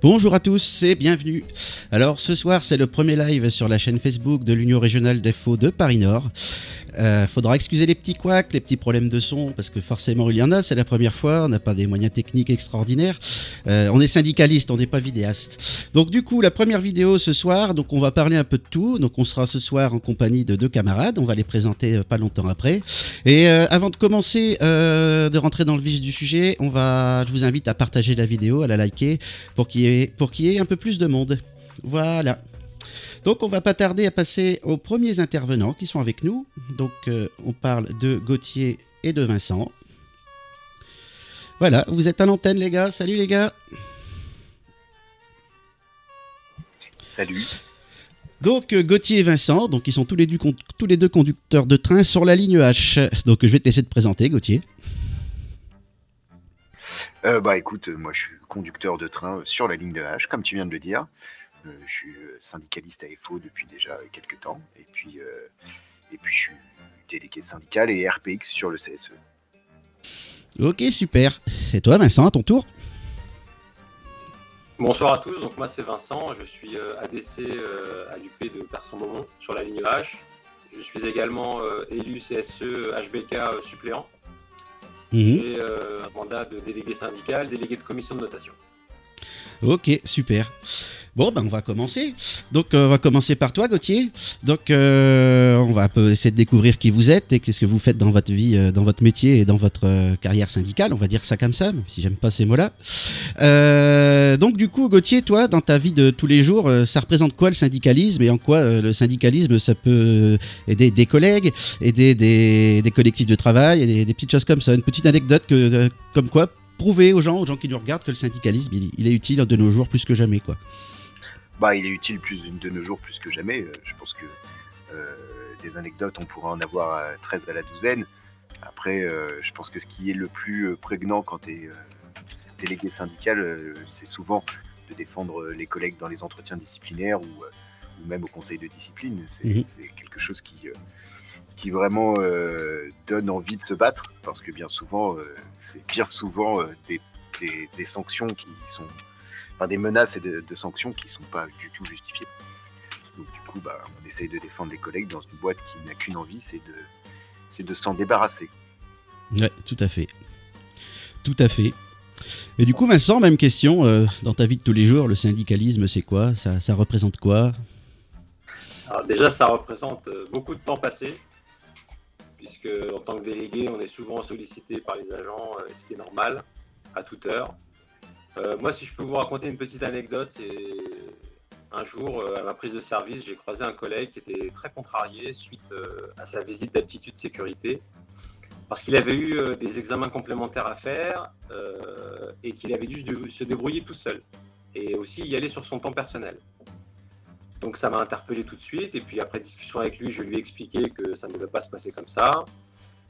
Bonjour à tous et bienvenue. Alors ce soir c'est le premier live sur la chaîne Facebook de l'Union régionale des faux de Paris Nord. Faudra excuser les petits couacs, les petits problèmes de son parce que forcément il y en a, c'est la première fois, on n'a pas des moyens techniques extraordinaires. On est syndicaliste, on n'est pas vidéaste. Donc du coup la première vidéo ce soir, donc on va parler un peu de tout. Donc on sera ce soir en compagnie de deux camarades, on va les présenter pas longtemps après. Et avant de commencer, de rentrer dans le vif du sujet, je vous invite à partager la vidéo, à la liker pour qu'il y ait un peu plus de monde. Voilà. Donc on va pas tarder à passer aux premiers intervenants qui sont avec nous. Donc on parle de Gauthier et de Vincent. Voilà, vous êtes à l'antenne les gars. Salut les gars. Salut. Donc Gauthier et Vincent, donc ils sont tous les deux conducteurs de train sur la ligne H. Donc je vais te laisser te présenter Gauthier. Écoute, moi je suis conducteur de train sur la ligne de H, comme tu viens de le dire. Je suis syndicaliste à FO depuis déjà quelques temps. Et puis je suis délégué syndical et RPX sur le CSE. Ok, super. Et toi Vincent, à ton tour? Bonsoir à tous, donc moi c'est Vincent, je suis ADC à l'UP de Persan-Beaumont sur la ligne H. Je suis également élu CSE HBK suppléant. J'ai un mandat de délégué syndical, délégué de commission de notation. Ok, super. Bon, ben on va commencer. Donc, on va commencer par toi, Gauthier. Donc, on va un peu essayer de découvrir qui vous êtes et qu'est-ce que vous faites dans votre vie, dans votre métier et dans votre carrière syndicale. On va dire ça comme ça, même si j'aime pas ces mots-là. Donc, du coup, Gauthier, toi, dans ta vie de tous les jours, ça représente quoi le syndicalisme et en quoi le syndicalisme, ça peut aider des collègues, aider des collectifs de travail et des petites choses comme ça. Une petite anecdote comme quoi prouver aux gens qui nous regardent que le syndicalisme, il est utile de nos jours plus que jamais, quoi. Il est utile de nos jours plus que jamais. Je pense que des anecdotes, on pourra en avoir 13 à la douzaine. Après, je pense que ce qui est le plus prégnant quand tu es délégué syndical, c'est souvent de défendre les collègues dans les entretiens disciplinaires ou même au conseil de discipline. C'est quelque chose qui vraiment donne envie de se battre, parce que bien souvent, c'est bien souvent des sanctions qui sont... Enfin, des menaces et de sanctions qui ne sont pas du tout justifiées. Donc du coup, on essaye de défendre les collègues dans une boîte qui n'a qu'une envie, c'est de s'en débarrasser. Ouais, tout à fait. Tout à fait. Et du coup, Vincent, même question, dans ta vie de tous les jours, le syndicalisme, c'est quoi? Ça représente quoi? Alors déjà, ça représente beaucoup de temps passé, puisque en tant que délégué, on est souvent sollicité par les agents, ce qui est normal, à toute heure. Moi, si je peux vous raconter une petite anecdote, c'est un jour, à ma prise de service, j'ai croisé un collègue qui était très contrarié suite à sa visite d'aptitude sécurité, parce qu'il avait eu des examens complémentaires à faire et qu'il avait dû se débrouiller tout seul, et aussi y aller sur son temps personnel. Donc ça m'a interpellé tout de suite, et puis après discussion avec lui, je lui ai expliqué que ça ne devait pas se passer comme ça.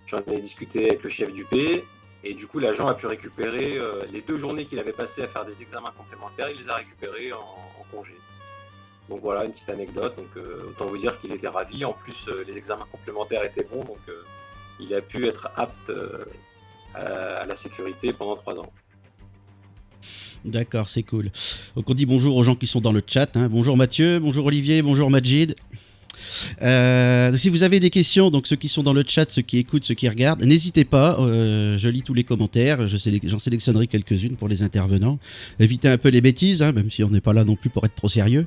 J'en ai discuté avec le chef du P, et du coup l'agent a pu récupérer les 2 journées qu'il avait passées à faire des examens complémentaires, il les a récupérées en congé. Donc voilà, une petite anecdote, donc autant vous dire qu'il était ravi. En plus les examens complémentaires étaient bons, donc il a pu être apte à la sécurité pendant 3 ans. D'accord, c'est cool. Donc on dit bonjour aux gens qui sont dans le chat. Bonjour Mathieu, bonjour Olivier, bonjour Majid. Si vous avez des questions, donc ceux qui sont dans le chat, ceux qui écoutent, ceux qui regardent, n'hésitez pas, je lis tous les commentaires, j'en sélectionnerai quelques-unes pour les intervenants. Évitez un peu les bêtises, même si on n'est pas là non plus pour être trop sérieux.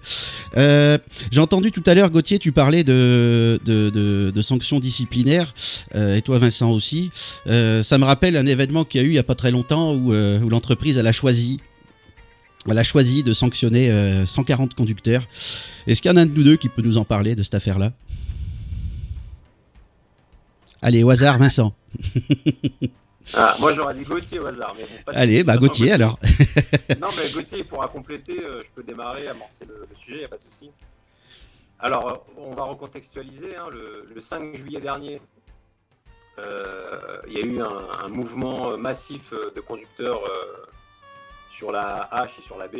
J'ai entendu tout à l'heure, Gauthier, tu parlais de sanctions disciplinaires, et toi Vincent aussi. Ça me rappelle un événement qu'il y a eu il n'y a pas très longtemps où l'entreprise elle a choisi de sanctionner 140 conducteurs. Est-ce qu'il y en a un de nous deux qui peut nous en parler de cette affaire-là? Allez, au hasard, Vincent. Moi j'aurais dit Gauthier au hasard. Mais bon, allez, Gauthier alors. Non, mais Gauthier, pourra compléter, je peux démarrer, amorcer le sujet, il n'y a pas de souci. Alors, on va recontextualiser. Le 5 juillet dernier, il y a eu un mouvement massif de conducteurs sur la H et sur la B,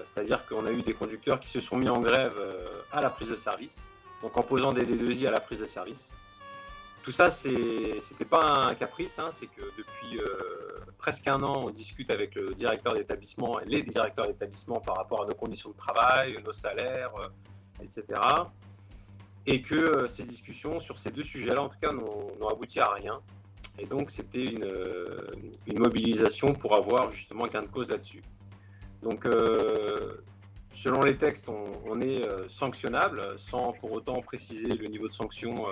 c'est-à-dire qu'on a eu des conducteurs qui se sont mis en grève à la prise de service, donc en posant des D2I à la prise de service. Tout ça, c'était pas un caprice, c'est que depuis presque un an, on discute avec le directeur d'établissement et les directeurs d'établissement par rapport à nos conditions de travail, nos salaires, etc. Et que ces discussions sur ces deux sujets-là, en tout cas, n'ont abouti à rien. Et donc, c'était une mobilisation pour avoir justement gain de cause là-dessus. Donc, selon les textes, on est sanctionnable, sans pour autant préciser le niveau de sanction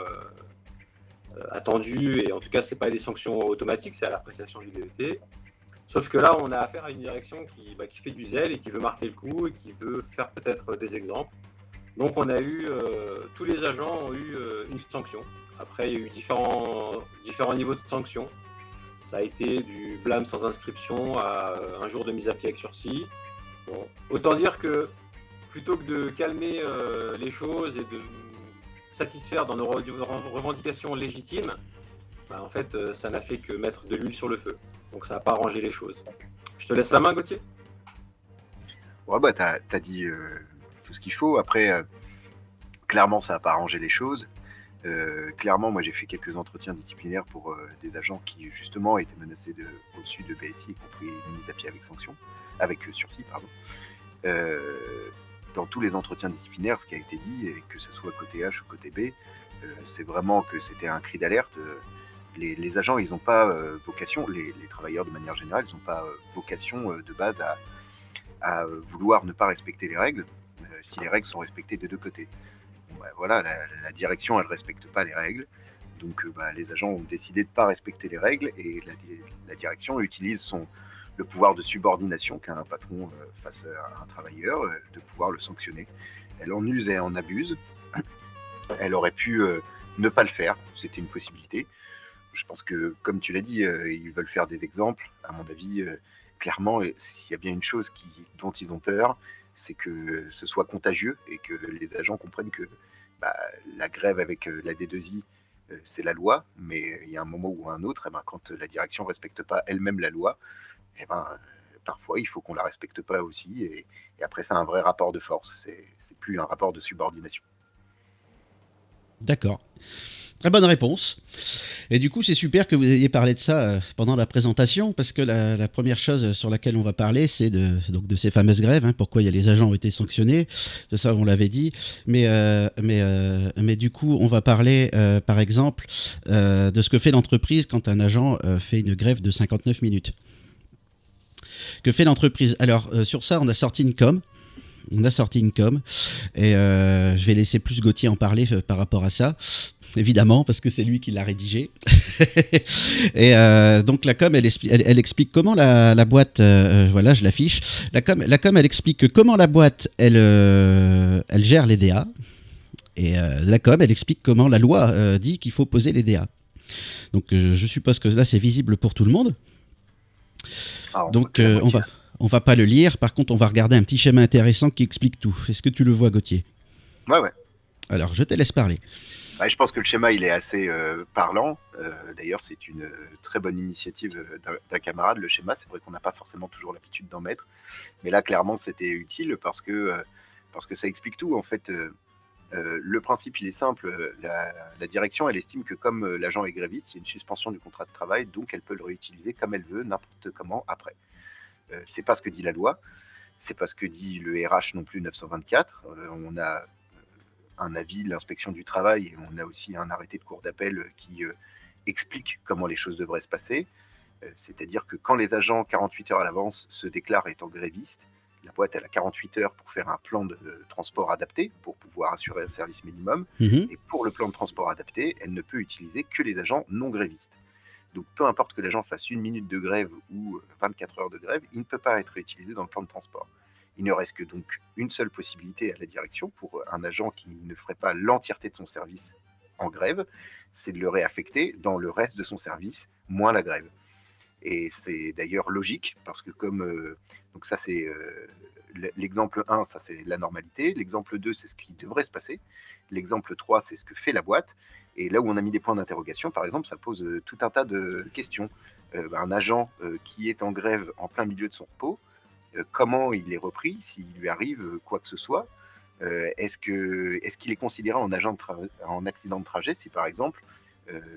attendu. Et en tout cas, ce n'est pas des sanctions automatiques, c'est à l'appréciation du DET. Sauf que là, on a affaire à une direction qui fait du zèle et qui veut marquer le coup et qui veut faire peut-être des exemples. Donc, on a eu, tous les agents ont eu une sanction. Après, il y a eu différents niveaux de sanctions. Ça a été du blâme sans inscription à un jour de mise à pied avec sursis. Bon, autant dire que plutôt que de calmer les choses et de satisfaire dans nos revendications légitimes, en fait, ça n'a fait que mettre de l'huile sur le feu. Donc ça n'a pas arrangé les choses. Je te laisse la main, Gauthier. Ouais, bah, t'as dit tout ce qu'il faut. Après, clairement, ça n'a pas arrangé les choses. Clairement, moi, j'ai fait quelques entretiens disciplinaires pour des agents qui, justement, étaient menacés au-dessus de BSI, y compris une mise à pied avec sanction, avec sursis, pardon. Dans tous les entretiens disciplinaires, ce qui a été dit, et que ce soit côté H ou côté B, c'est vraiment que c'était un cri d'alerte. Les agents, ils n'ont pas vocation, les travailleurs de manière générale, ils n'ont pas vocation de base à vouloir ne pas respecter les règles, si les règles sont respectées des deux côtés. Bon, bah, voilà, la direction, elle ne respecte pas les règles, donc les agents ont décidé de ne pas respecter les règles, et la direction utilise le pouvoir de subordination qu'a un patron face à un travailleur, de pouvoir le sanctionner. Elle en use et en abuse. Elle aurait pu ne pas le faire, c'était une possibilité. Je pense que, comme tu l'as dit, ils veulent faire des exemples. À mon avis, clairement, s'il y a bien une chose dont ils ont peur, c'est que ce soit contagieux et que les agents comprennent que la grève avec la D2I, c'est la loi, mais il y a un moment ou un autre, quand la direction ne respecte pas elle-même la loi, parfois il faut qu'on la respecte pas aussi, et après c'est un vrai rapport de force, c'est plus un rapport de subordination. D'accord. Très bonne réponse. Et du coup, c'est super que vous ayez parlé de ça pendant la présentation, parce que la première chose sur laquelle on va parler, c'est de ces fameuses grèves, pourquoi les agents ont été sanctionnés, de ça on l'avait dit, mais du coup, on va parler par exemple de ce que fait l'entreprise quand un agent fait une grève de 59 minutes. Que fait l'entreprise ? Alors, sur ça, on a sorti une com. Et je vais laisser plus Gauthier en parler par rapport à ça, évidemment, parce que c'est lui qui l'a rédigé. Et donc la com, elle explique comment la boîte, voilà, je l'affiche. La com, elle explique comment la boîte, elle gère les DA. Et la com, elle explique comment la loi dit qu'il faut poser les DA. Donc je suppose que là, c'est visible pour tout le monde. Donc on va pas le lire, par contre on va regarder un petit schéma intéressant qui explique tout. Est-ce que tu le vois, Gauthier ? Ouais. Alors je te laisse parler. Je pense que le schéma il est assez parlant. D'ailleurs c'est une très bonne initiative d'un camarade, le schéma. C'est vrai qu'on n'a pas forcément toujours l'habitude d'en mettre, mais là clairement c'était utile parce que ça explique tout en fait. Le principe il est simple, la direction elle estime que comme l'agent est gréviste, il y a une suspension du contrat de travail, donc elle peut le réutiliser comme elle veut, n'importe comment après. C'est pas ce que dit la loi, c'est pas ce que dit le RH non plus 924. On a un avis de l'inspection du travail et on a aussi un arrêté de cour d'appel qui explique comment les choses devraient se passer. C'est-à-dire que quand les agents 48 heures à l'avance se déclarent étant grévistes, la boîte elle a 48 heures pour faire un plan de transport adapté pour pouvoir assurer un service minimum. Et pour le plan de transport adapté, elle ne peut utiliser que les agents non grévistes. Donc peu importe que l'agent fasse 1 minute de grève ou 24 heures de grève, il ne peut pas être utilisé dans le plan de transport. Il ne reste que donc une seule possibilité à la direction pour un agent qui ne ferait pas l'entièreté de son service en grève, c'est de le réaffecter dans le reste de son service, moins la grève. Et c'est d'ailleurs logique, parce que donc ça c'est l'exemple 1, ça c'est la normalité, l'exemple 2 c'est ce qui devrait se passer, l'exemple 3 c'est ce que fait la boîte, et là où on a mis des points d'interrogation, par exemple, ça pose tout un tas de questions. Un agent qui est en grève en plein milieu de son repos, comment il est repris, s'il lui arrive quoi que ce soit, est-ce qu'il est considéré en accident de trajet si par exemple,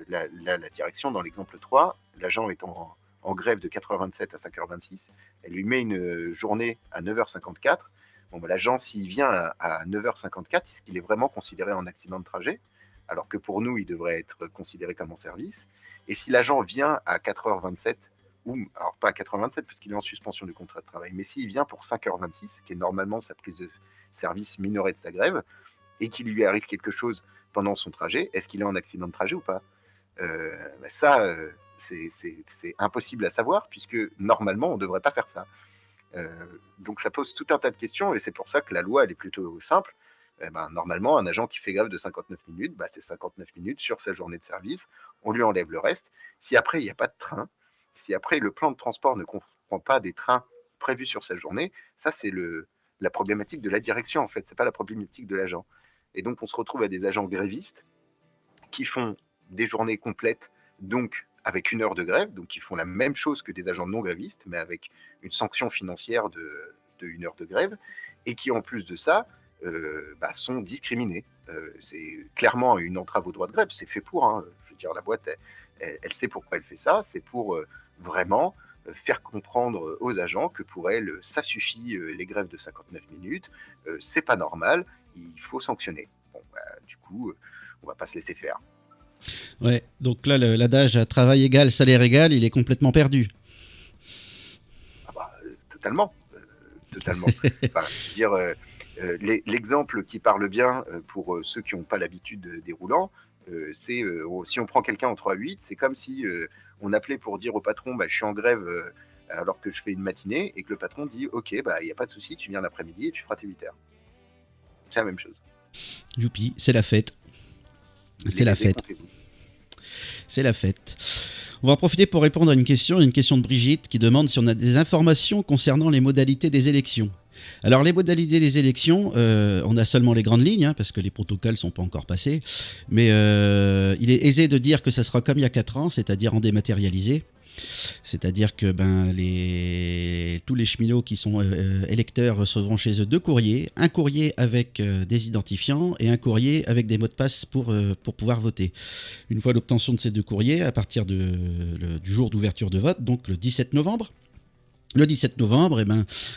la direction dans l'exemple 3, l'agent est en en grève de 4h27 à 5h26, elle lui met une journée à 9h54. Bon, bah, l'agent, s'il vient à 9h54, est-ce qu'il est vraiment considéré en accident de trajet? Alors que pour nous, il devrait être considéré comme en service. Et si l'agent vient à 4h27, ou alors pas à 4h27 parce qu'il est en suspension du contrat de travail, mais s'il vient pour 5h26, qui est normalement sa prise de service minorée de sa grève, et qu'il lui arrive quelque chose pendant son trajet, est-ce qu'il est en accident de trajet ou pas? Ça, c'est impossible à savoir, puisque normalement, on ne devrait pas faire ça. Donc ça pose tout un tas de questions, et c'est pour ça que la loi, elle est plutôt simple. Normalement, un agent qui fait grève de 59 minutes, c'est 59 minutes sur sa journée de service, on lui enlève le reste. Si après, il n'y a pas de train, si après, le plan de transport ne comprend pas des trains prévus sur sa journée, ça, c'est la problématique de la direction, en fait, c'est pas la problématique de l'agent. Et donc, on se retrouve à des agents grévistes qui font des journées complètes, donc avec 1 heure de grève, donc qui font la même chose que des agents non grévistes, mais avec une sanction financière de 1 heure de grève, et qui, en plus de ça, sont discriminés. C'est clairement une entrave au droit de grève, c'est fait pour. Hein. Je veux dire, la boîte, elle sait pourquoi elle fait ça, c'est pour vraiment faire comprendre aux agents que pour elle, ça suffit, les grèves de 59 minutes, c'est pas normal, il faut sanctionner. Bon, du coup, on va pas se laisser faire. Ouais, donc là, l'adage travail égal, salaire égal, il est complètement perdu. Totalement. Totalement. Enfin, je veux dire, l'exemple qui parle bien pour ceux qui n'ont pas l'habitude des roulants, c'est si on prend quelqu'un en 3-8, c'est comme si on appelait pour dire au patron je suis en grève alors que je fais une matinée, et que le patron dit ok, il n'y a pas de souci, tu viens l'après-midi et tu feras tes 8 heures. C'est la même chose. Youpi, c'est la fête. C'est la fête. C'est la fête. On va en profiter pour répondre à une question de Brigitte qui demande si on a des informations concernant les modalités des élections. Alors les modalités des élections, on a seulement les grandes lignes, parce que les protocoles ne sont pas encore passés, mais il est aisé de dire que ça sera comme il y a 4 ans, c'est-à-dire en dématérialisé. C'est-à-dire que tous les cheminots qui sont électeurs recevront chez eux 2 courriers, un courrier avec des identifiants et un courrier avec des mots de passe pour pouvoir voter. Une fois l'obtention de ces 2 courriers, à partir du jour d'ouverture de vote, donc le 17 novembre,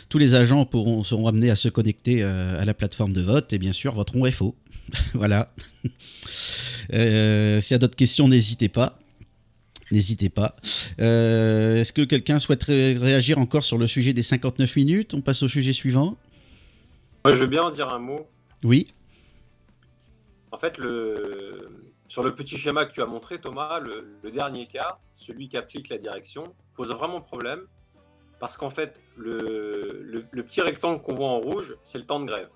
tous les agents seront amenés à se connecter à la plateforme de vote et bien sûr voteront FO. Voilà. S'il y a d'autres questions, n'hésitez pas. Est-ce que quelqu'un souhaiterait réagir encore sur le sujet des 59 minutes? On passe au sujet suivant. Moi, je veux bien en dire un mot. Oui. En fait, sur le petit schéma que tu as montré, Thomas, le dernier cas, celui qui applique la direction, pose vraiment problème, parce qu'en fait, le petit rectangle qu'on voit en rouge, c'est le temps de grève.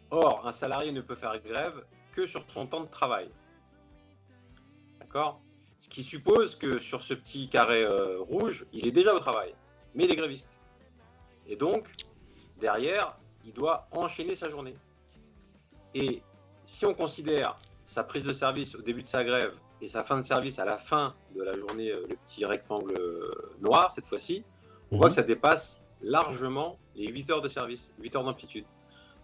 Or, un salarié ne peut faire grève que sur son temps de travail. D'accord ? Ce qui suppose que sur ce petit carré rouge, il est déjà au travail, mais il est gréviste. Et donc, derrière, il doit enchaîner sa journée. Et si on considère sa prise de service au début de sa grève et sa fin de service à la fin de la journée, le petit rectangle noir, cette fois-ci, on voit que ça dépasse largement les 8 heures de service, 8 heures d'amplitude.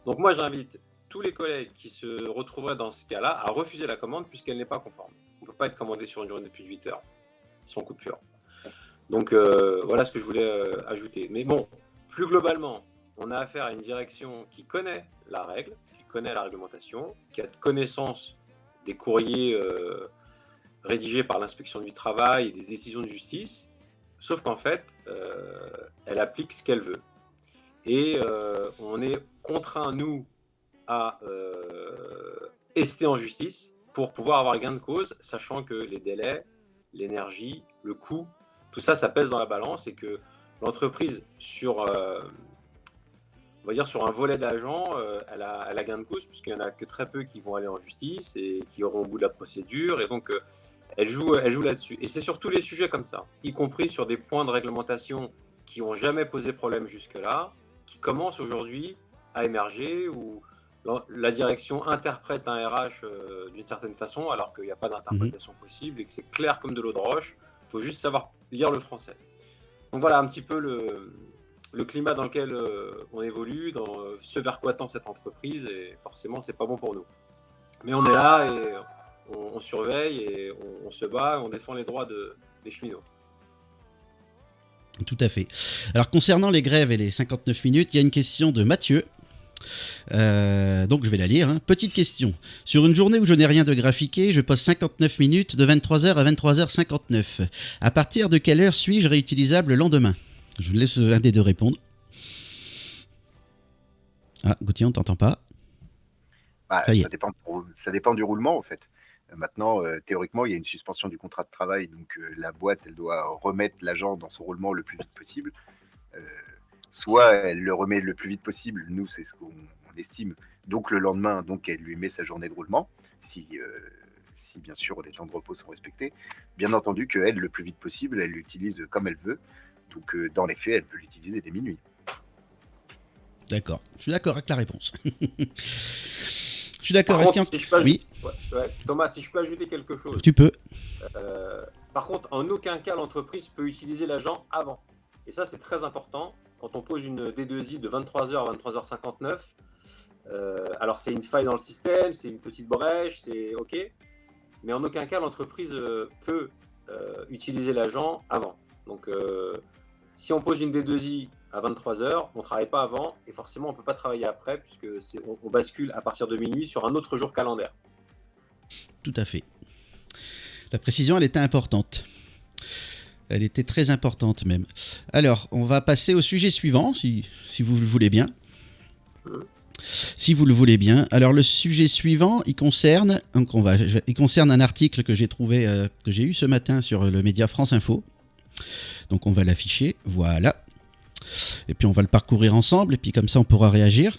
Donc moi, j'invite tous les collègues qui se retrouveraient dans ce cas-là à refuser la commande puisqu'elle n'est pas conforme. On ne peut pas être commandé sur une journée de plus de 8 heures, sans coupure. Donc voilà ce que je voulais ajouter. Mais bon, plus globalement, on a affaire à une direction qui connaît la règle, qui connaît la réglementation, qui a connaissance des courriers rédigés par l'inspection du travail et des décisions de justice, sauf qu'en fait, elle applique ce qu'elle veut. Et on est contraint, nous, à ester en justice pour pouvoir avoir gain de cause, sachant que les délais, l'énergie, le coût, tout ça, ça pèse dans la balance et que l'entreprise, on va dire sur un volet d'agents, elle a gain de cause puisqu'il n'y en a que très peu qui vont aller en justice et qui auront au bout de la procédure. Et donc, elle joue là-dessus. Et c'est sur tous les sujets comme ça, y compris sur des points de réglementation qui n'ont jamais posé problème jusque-là, qui commencent aujourd'hui à émerger, où la direction interprète un RH d'une certaine façon, alors qu'il n'y a pas d'interprétation possible et que c'est clair comme de l'eau de roche. Il faut juste savoir lire le français. Donc voilà un petit peu le climat dans lequel on évolue, dans ce vers quoi tend cette entreprise, et forcément, c'est pas bon pour nous. Mais on est là et on surveille et on se bat, et on défend les droits des cheminots. Tout à fait. Alors concernant les grèves et les 59 minutes, il y a une question de Mathieu. Donc je vais la lire. Hein. Petite question. Sur une journée où je n'ai rien de graphiqué, je pose 59 minutes de 23h à 23h59. À partir de quelle heure suis-je réutilisable le lendemain ? Je vous laisse un des deux répondre. Ah, Gauthier, on t'entend pas. Ça dépend du roulement, en fait. Maintenant, théoriquement, il y a une suspension du contrat de travail, donc la boîte, elle doit remettre l'agent dans son roulement le plus vite possible. Soit elle le remet le plus vite possible, nous, c'est ce qu'on estime. Donc le lendemain, donc elle lui met sa journée de roulement, si bien sûr les temps de repos sont respectés. Bien entendu qu'elle, le plus vite possible, elle l'utilise comme elle veut. Donc dans les faits, elle peut l'utiliser dès minuit. D'accord, je suis d'accord avec la réponse. Je suis d'accord. Oui. Thomas, si je peux ajouter quelque chose. Tu peux. Par contre, en aucun cas, l'entreprise peut utiliser l'agent avant. Et ça, c'est très important. Quand on pose une D2I de 23h à 23h59, alors c'est une faille dans le système, c'est une petite brèche, c'est OK. Mais en aucun cas, l'entreprise peut utiliser l'agent avant. Donc, si on pose une D2I à 23h, on ne travaille pas avant et forcément on ne peut pas travailler après puisque on bascule à partir de minuit sur un autre jour calendaire. Tout à fait. La précision, elle était importante. Elle était très importante même. Alors, on va passer au sujet suivant, si vous le voulez bien. Si vous le voulez bien. Alors, le sujet suivant, il concerne un article que j'ai trouvé, que j'ai eu ce matin sur le média France Info. Donc, on va l'afficher. Voilà. Et puis on va le parcourir ensemble, et puis comme ça on pourra réagir.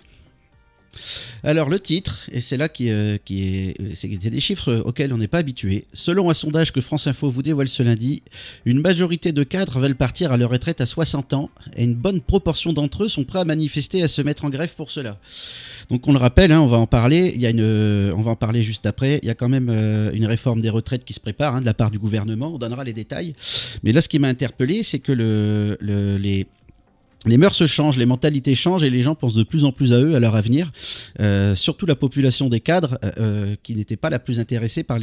Alors le titre, et c'est là c'est des chiffres auxquels on n'est pas habitué. Selon un sondage que France Info vous dévoile ce lundi, une majorité de cadres veulent partir à leur retraite à 60 ans, et une bonne proportion d'entre eux sont prêts à manifester, à se mettre en grève pour cela. Donc on le rappelle, hein, on va en parler. On va en parler juste après. Il y a quand même une réforme des retraites qui se prépare de la part du gouvernement. On donnera les détails. Mais là, ce qui m'a interpellé, c'est que les mœurs se changent, les mentalités changent et les gens pensent de plus en plus à eux, à leur avenir. Surtout la population des cadres qui n'était pas la plus intéressée par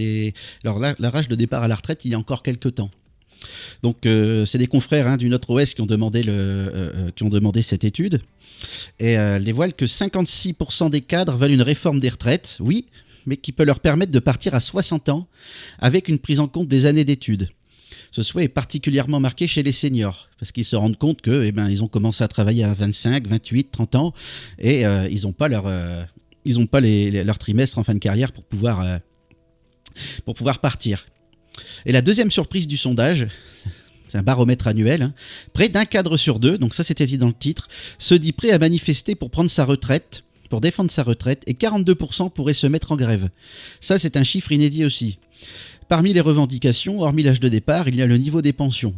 leur âge de départ à la retraite il y a encore quelques temps. Donc c'est des confrères du Notre OS qui ont demandé cette étude et dévoilent que 56% des cadres veulent une réforme des retraites, oui, mais qui peut leur permettre de partir à 60 ans avec une prise en compte des années d'études. Ce souhait est particulièrement marqué chez les seniors, parce qu'ils se rendent compte que, ils ont commencé à travailler à 25, 28, 30 ans, et ils n'ont pas leur trimestre en fin de carrière pour pouvoir partir. Et la deuxième surprise du sondage, c'est un baromètre annuel, près d'un cadre sur deux, donc ça c'était dit dans le titre, se dit prêt à manifester pour prendre sa retraite, pour défendre sa retraite, et 42% pourraient se mettre en grève. Ça c'est un chiffre inédit aussi. Parmi les revendications, hormis l'âge de départ, il y a le niveau des pensions.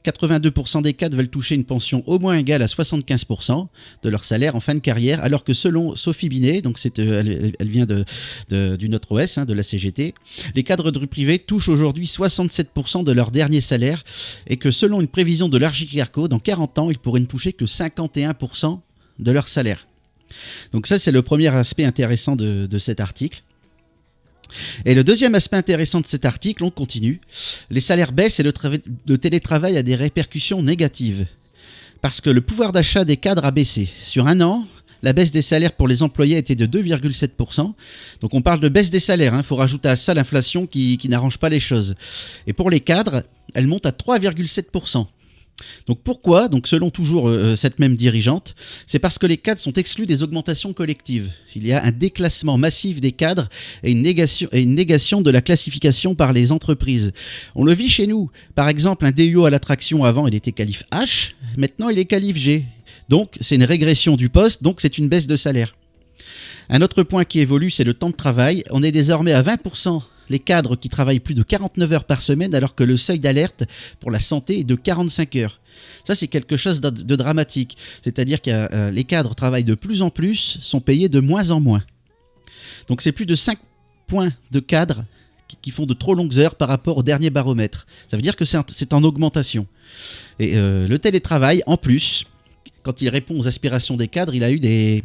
82% des cadres veulent toucher une pension au moins égale à 75% de leur salaire en fin de carrière, alors que selon Sophie Binet, donc elle vient du Notre OS, de la CGT, les cadres du privé touchent aujourd'hui 67% de leur dernier salaire, et que selon une prévision de l'Argicarco, dans 40 ans, ils pourraient ne toucher que 51% de leur salaire. Donc ça, c'est le premier aspect intéressant de cet article. Et le deuxième aspect intéressant de cet article, on continue, les salaires baissent et le télétravail a des répercussions négatives. Parce que le pouvoir d'achat des cadres a baissé. Sur un an, la baisse des salaires pour les employés était de 2,7%. Donc on parle de baisse des salaires, il faut rajouter à ça l'inflation qui n'arrange pas les choses. Et pour les cadres, elle monte à 3,7%. Donc pourquoi ? Donc selon toujours cette même dirigeante, c'est parce que les cadres sont exclus des augmentations collectives. Il y a un déclassement massif des cadres et une négation de la classification par les entreprises. On le vit chez nous. Par exemple, un DUO à l'attraction avant, il était qualif H, maintenant il est qualif G. Donc c'est une régression du poste, donc c'est une baisse de salaire. Un autre point qui évolue, c'est le temps de travail. On est désormais à 20%. Les cadres qui travaillent plus de 49 heures par semaine alors que le seuil d'alerte pour la santé est de 45 heures. Ça, c'est quelque chose de dramatique. C'est-à-dire que les cadres travaillent de plus en plus, sont payés de moins en moins. Donc c'est plus de 5 points de cadres qui font de trop longues heures par rapport au dernier baromètre. Ça veut dire que c'est en augmentation. Et le télétravail, en plus, quand il répond aux aspirations des cadres, il a eu des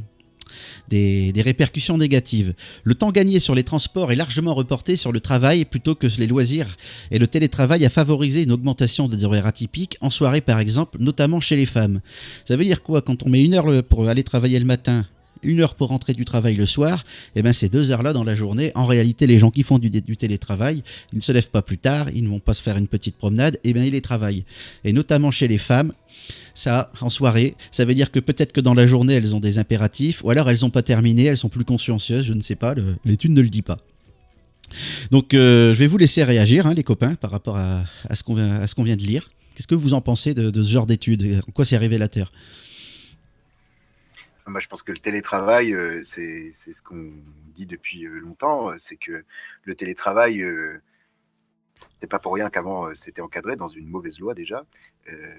des répercussions négatives. Le temps gagné sur les transports est largement reporté sur le travail plutôt que les loisirs, et le télétravail a favorisé une augmentation des horaires atypiques, en soirée par exemple, notamment chez les femmes. Ça veut dire quoi? Quand on met 1 heure pour aller travailler le matin, 1 heure pour rentrer du travail le soir, et ben ces 2 heures-là dans la journée, en réalité, les gens qui font du télétravail, ils ne se lèvent pas plus tard, ils ne vont pas se faire une petite promenade, et ben ils les travaillent. Et notamment chez les femmes, ça, en soirée, ça veut dire que peut-être que dans la journée, elles ont des impératifs, ou alors elles n'ont pas terminé, elles sont plus consciencieuses, je ne sais pas, l'étude ne le dit pas. Donc je vais vous laisser réagir, hein, les copains, par rapport à ce qu'on vient de lire. Qu'est-ce que vous en pensez de ce genre d'études? En quoi c'est révélateur? Moi, je pense que le télétravail, c'est ce qu'on dit depuis longtemps, c'est que le télétravail, c'est pas pour rien qu'avant c'était encadré dans une mauvaise loi déjà,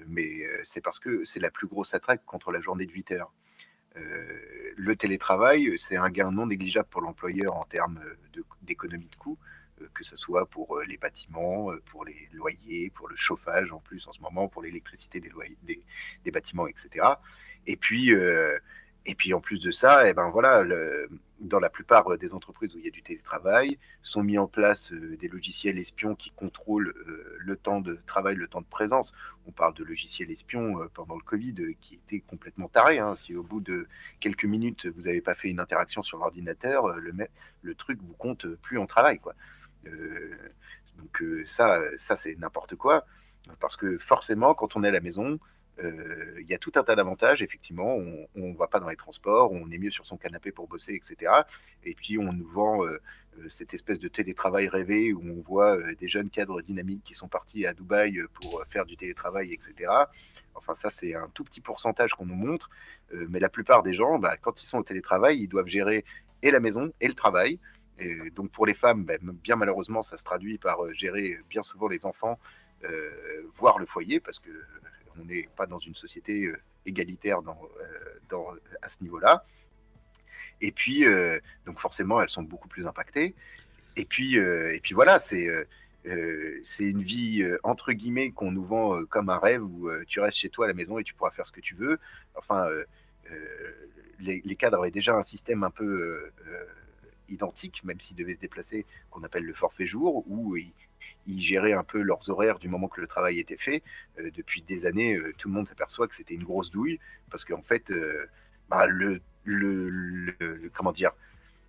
mais c'est parce que c'est la plus grosse attaque contre la journée de 8 heures. Le télétravail, c'est un gain non négligeable pour l'employeur en termes d'économie de coûts, que ce soit pour les bâtiments, pour les loyers, pour le chauffage en plus en ce moment, pour l'électricité des, loyers, des bâtiments, etc. Et puis, en plus de ça, eh ben voilà, dans la plupart des entreprises où il y a du télétravail, sont mis en place des logiciels espions qui contrôlent le temps de travail, le temps de présence. On parle de logiciels espions pendant le Covid qui étaient complètement tarés. Hein. Si au bout de quelques minutes, vous n'avez pas fait une interaction sur l'ordinateur, le truc vous compte plus en travail, quoi. Donc ça c'est n'importe quoi. Parce que forcément, quand on est à la maison, il y a tout un tas d'avantages, effectivement, on ne va pas dans les transports, on est mieux sur son canapé pour bosser, etc. Et puis on nous vend cette espèce de télétravail rêvé où on voit des jeunes cadres dynamiques qui sont partis à Dubaï pour faire du télétravail, etc. Enfin ça c'est un tout petit pourcentage qu'on nous montre, mais la plupart des gens, quand ils sont au télétravail, ils doivent gérer et la maison et le travail. Et donc pour les femmes, bien malheureusement, ça se traduit par gérer bien souvent les enfants, voire le foyer, parce que on n'est pas dans une société égalitaire à ce niveau-là. Et puis, donc forcément, elles sont beaucoup plus impactées. Et puis voilà, c'est une vie, entre guillemets, qu'on nous vend comme un rêve où tu restes chez toi à la maison et tu pourras faire ce que tu veux. Enfin, les cadres avaient déjà un système un peu identique, même s'ils devaient se déplacer, qu'on appelle le forfait jour, où ils géraient un peu leurs horaires du moment que le travail était fait. Depuis des années, tout le monde s'aperçoit que c'était une grosse douille, parce qu'en fait, comment dire,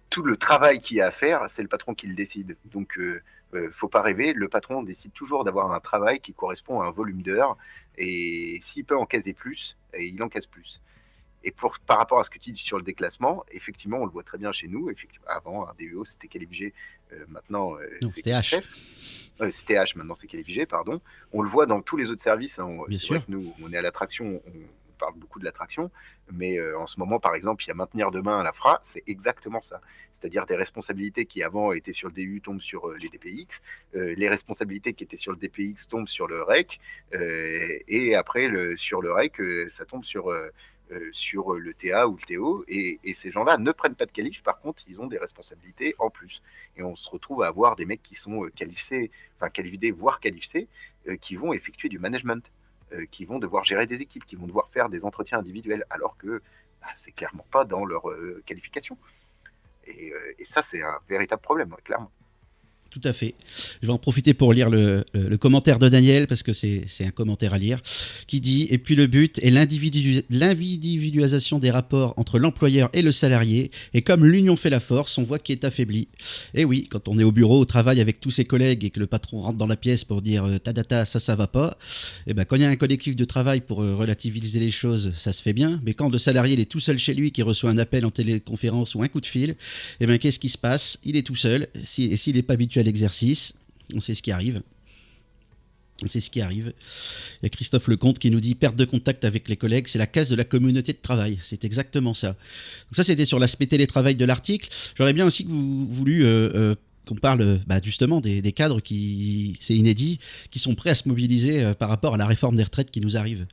tout le travail qu'il y a à faire, c'est le patron qui le décide. Donc, faut pas rêver, le patron décide toujours d'avoir un travail qui correspond à un volume d'heures, et s'il peut encaisser plus, il encaisse plus. Et par rapport à ce que tu dis sur le déclassement, effectivement, on le voit très bien chez nous. Avant, un DEO, c'était Qualifié. Maintenant, c'était H. C'était H, maintenant c'est Qualifié, pardon. On le voit dans tous les autres services. Hein. Bien sûr. Vrai que nous, on est à l'attraction, on parle beaucoup de l'attraction. Mais en ce moment, par exemple, il y a maintenir demain à la FRA, c'est exactement ça. C'est-à-dire des responsabilités qui avant étaient sur le DU tombent sur les DPX. Les responsabilités qui étaient sur le DPX tombent sur le REC. Et après, sur le REC, ça tombe sur le TA ou le TO, et ces gens-là ne prennent pas de qualif, par contre, ils ont des responsabilités en plus. Et on se retrouve à avoir des mecs qui sont qualifiés, voire qualifiés, qui vont effectuer du management, qui vont devoir gérer des équipes, qui vont devoir faire des entretiens individuels, alors que c'est clairement pas dans leur qualification. Et ça, c'est un véritable problème, clairement. Tout à fait. Je vais en profiter pour lire le commentaire de Daniel, parce que c'est un commentaire à lire, qui dit « Et puis le but est l'individualisation des rapports entre l'employeur et le salarié, et comme l'union fait la force, on voit qui est affaibli. » Et oui, quand on est au bureau, au travail avec tous ses collègues, et que le patron rentre dans la pièce pour dire « Tadata, ça va pas », et ben quand il y a un collectif de travail pour relativiser les choses, ça se fait bien, mais quand le salarié il est tout seul chez lui, qui reçoit un appel en téléconférence ou un coup de fil, et ben qu'est-ce qui se passe? Il est tout seul, et s'il n'est pas habitué à l'exercice, on sait ce qui arrive. Il y a Christophe Lecomte qui nous dit perte de contact avec les collègues, c'est la casse de la communauté de travail. C'est exactement ça. Donc ça, c'était sur l'aspect télétravail de l'article. J'aurais bien aussi voulu qu'on parle justement des cadres qui, c'est inédit, qui sont prêts à se mobiliser par rapport à la réforme des retraites qui nous arrive.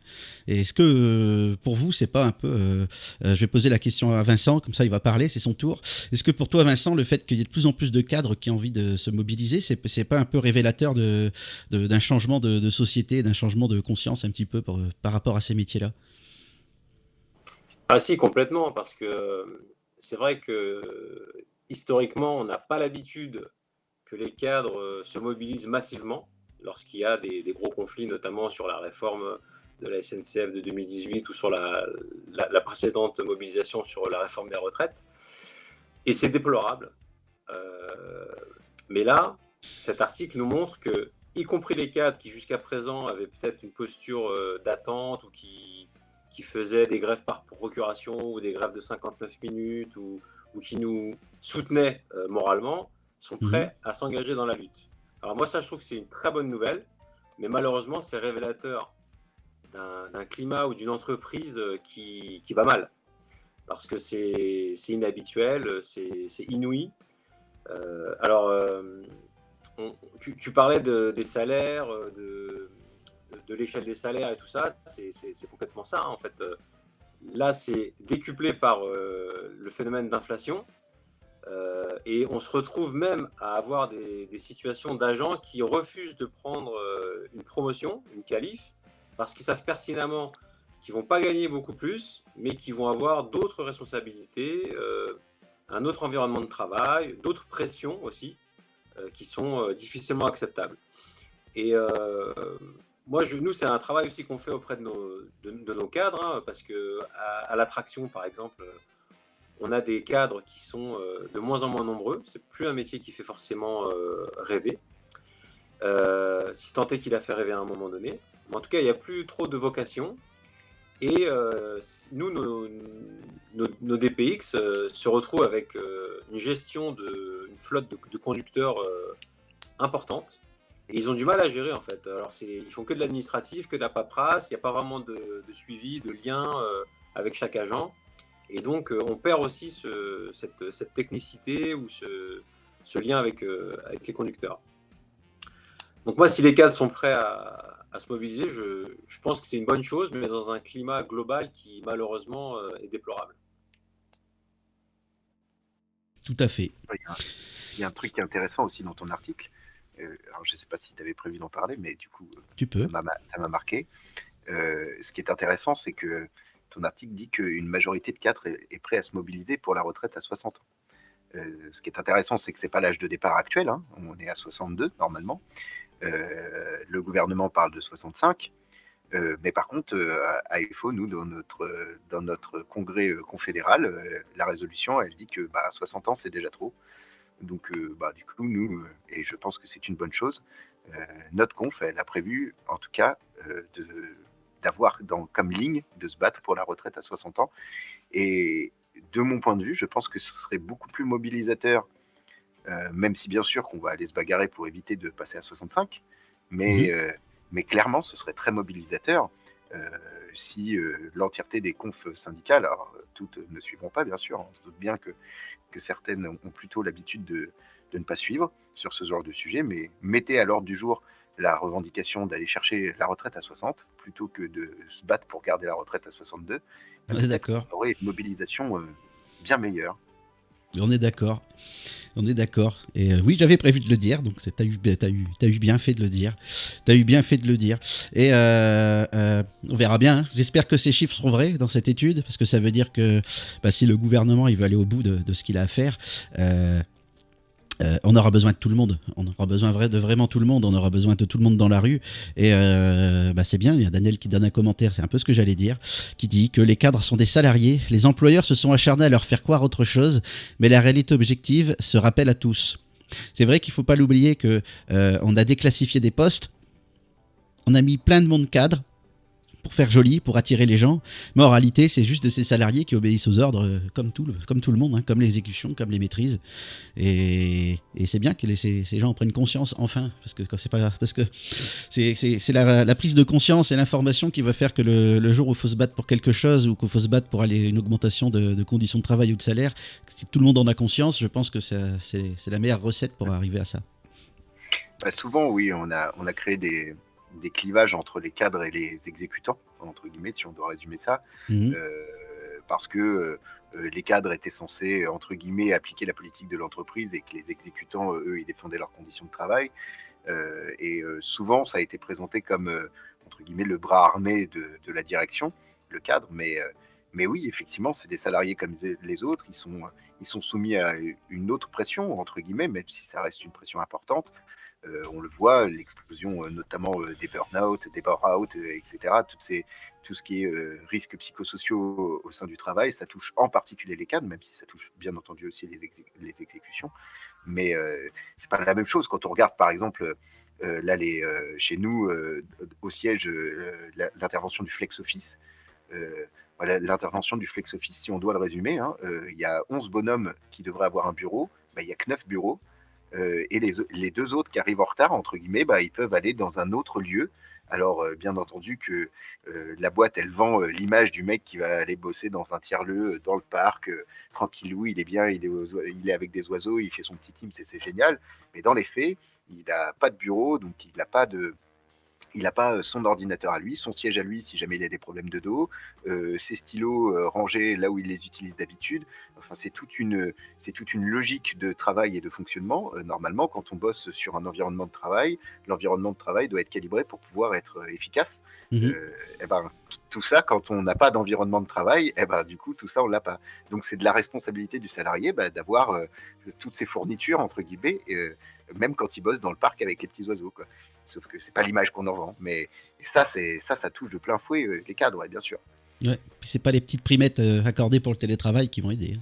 Et est-ce que pour vous, c'est pas un peu... je vais poser la question à Vincent, comme ça il va parler, c'est son tour. Est-ce que pour toi, Vincent, le fait qu'il y ait de plus en plus de cadres qui ont envie de se mobiliser, c'est pas un peu révélateur d'un changement de société, d'un changement de conscience un petit peu par rapport à ces métiers-là? Ah si, complètement, parce que c'est vrai que historiquement, on n'a pas l'habitude que les cadres se mobilisent massivement lorsqu'il y a des gros conflits, notamment sur la réforme de la SNCF de 2018 ou sur la précédente mobilisation sur la réforme des retraites. Et c'est déplorable. Euh, mais là, cet article nous montre que, y compris les cadres qui jusqu'à présent avaient peut-être une posture d'attente ou qui faisaient des grèves par procuration ou des grèves de 59 minutes ou qui nous soutenaient moralement, sont Mhm. prêts à s'engager dans la lutte. Alors moi, ça, je trouve que c'est une très bonne nouvelle, mais malheureusement, c'est révélateur d'un climat ou d'une entreprise qui va mal, parce que c'est inhabituel, c'est inouï. Alors, tu parlais des salaires, de l'échelle des salaires et tout ça, c'est complètement ça, hein, en fait. Là, c'est décuplé par le phénomène d'inflation. Et on se retrouve même à avoir des situations d'agents qui refusent de prendre une promotion, une qualif, parce qu'ils savent pertinemment qu'ils ne vont pas gagner beaucoup plus, mais qu'ils vont avoir d'autres responsabilités, un autre environnement de travail, d'autres pressions aussi, qui sont difficilement acceptables. Et nous, c'est un travail aussi qu'on fait auprès de nos cadres, hein, parce qu'à l'attraction, par exemple, on a des cadres qui sont de moins en moins nombreux. C'est plus un métier qui fait forcément rêver, si tant est qu'il a fait rêver à un moment donné. Mais en tout cas, il n'y a plus trop de vocation. Et nous, nos DPX se retrouvent avec une gestion une flotte de conducteurs importante. Et ils ont du mal à gérer, en fait. Alors, ils font que de l'administratif, que de la paperasse. Il n'y a pas vraiment de suivi, de lien avec chaque agent. Et donc, on perd aussi cette technicité ou ce lien avec les conducteurs. Donc moi, si les cadres sont prêts à se mobiliser, je pense que c'est une bonne chose, mais dans un climat global qui, malheureusement, est déplorable. Tout à fait. Il y a un truc qui est intéressant aussi dans ton article. Alors, je ne sais pas si tu avais prévu d'en parler, mais du coup, Tu peux. ça m'a marqué. Ce qui est intéressant, c'est que ton article dit qu'une majorité de cadres est prêt à se mobiliser pour la retraite à 60 ans. Ce qui est intéressant, c'est que ce n'est pas l'âge de départ actuel. Hein. On est à 62 normalement. Le gouvernement parle de 65. Mais par contre, à EFO, nous, dans notre congrès confédéral, la résolution, elle dit que 60 ans, c'est déjà trop. Donc, du coup, nous, et je pense que c'est une bonne chose, notre conf, elle a prévu, en tout cas, d'avoir comme ligne de se battre pour la retraite à 60 ans. Et de mon point de vue, je pense que ce serait beaucoup plus mobilisateur, même si bien sûr qu'on va aller se bagarrer pour éviter de passer à 65, mais, Mhm. mais clairement, ce serait très mobilisateur si l'entièreté des confs syndicales, alors toutes ne suivront pas bien sûr, on se doute bien que certaines ont plutôt l'habitude de ne pas suivre sur ce genre de sujet, mais mettez à l'ordre du jour la revendication d'aller chercher la retraite à 60 plutôt que de se battre pour garder la retraite à 62, On est peut-être d'accord. qu'on aurait une mobilisation bien meilleure. On est d'accord. On est d'accord. Et oui, j'avais prévu de le dire, donc t'as eu bien fait de le dire. T'as eu bien fait de le dire. Et on verra bien. Hein. J'espère que ces chiffres seront vrais dans cette étude, parce que ça veut dire que si le gouvernement il veut aller au bout de ce qu'il a à faire, on aura besoin de tout le monde. On aura besoin de vraiment tout le monde. On aura besoin de tout le monde dans la rue. Et c'est bien. Il y a Daniel qui donne un commentaire. C'est un peu ce que j'allais dire. Qui dit que les cadres sont des salariés. Les employeurs se sont acharnés à leur faire croire autre chose. Mais la réalité objective se rappelle à tous. C'est vrai qu'il ne faut pas l'oublier que on a déclassifié des postes. On a mis plein de monde cadre pour faire joli, pour attirer les gens. Mais en réalité, c'est juste de ces salariés qui obéissent aux ordres comme tout le monde, hein, comme l'exécution, comme les maîtrises. Et c'est bien que ces gens prennent conscience enfin, parce que c'est la prise de conscience et l'information qui va faire que le jour où il faut se battre pour quelque chose ou qu'il faut se battre pour aller une augmentation de conditions de travail ou de salaire, si tout le monde en a conscience, je pense que c'est la meilleure recette pour arriver à ça. Souvent, oui, on a créé des clivages entre les cadres et les exécutants, entre guillemets, si on doit résumer ça, Mmh. parce que les cadres étaient censés, entre guillemets, appliquer la politique de l'entreprise et que les exécutants, eux, ils défendaient leurs conditions de travail. Et souvent, ça a été présenté comme, entre guillemets, le bras armé de la direction, le cadre, mais Mais oui, effectivement, c'est des salariés comme les autres, ils sont soumis à une autre pression, entre guillemets, même si ça reste une pression importante. On le voit, l'explosion notamment des burn-out, des bore-out, etc. Tout ce qui est risques psychosociaux au sein du travail, ça touche en particulier les cadres, même si ça touche bien entendu aussi les exécutions. Mais c'est pas la même chose quand on regarde par exemple là chez nous au siège l'intervention du flex office. Voilà, l'intervention du flex office, si on doit le résumer, hein, il y a 11 bonhommes qui devraient avoir un bureau, il n'y a que 9 bureaux. Et les deux autres qui arrivent en retard, entre guillemets, ils peuvent aller dans un autre lieu. Alors, bien entendu que la boîte, elle vend l'image du mec qui va aller bosser dans un tiers-lieu, dans le parc, tranquillou, il est bien, il est avec des oiseaux, il fait son petit team, c'est génial. Mais dans les faits, il n'a pas de bureau, donc il n'a pas son ordinateur à lui, son siège à lui si jamais il a des problèmes de dos, ses stylos rangés là où il les utilise d'habitude. Enfin, c'est toute une logique de travail et de fonctionnement. Normalement, quand on bosse sur un environnement de travail, l'environnement de travail doit être calibré pour pouvoir être efficace. Mhm. Tout ça, quand on n'a pas d'environnement de travail, du coup, tout ça, on l'a pas. Donc, c'est de la responsabilité du salarié d'avoir toutes ces fournitures, entre guillemets, même quand il bosse dans le parc avec les petits oiseaux, quoi. Sauf que c'est pas l'image qu'on en vend. Mais ça touche de plein fouet les cadres, bien sûr. Ouais. Puis c'est pas les petites primettes accordées pour le télétravail qui vont aider.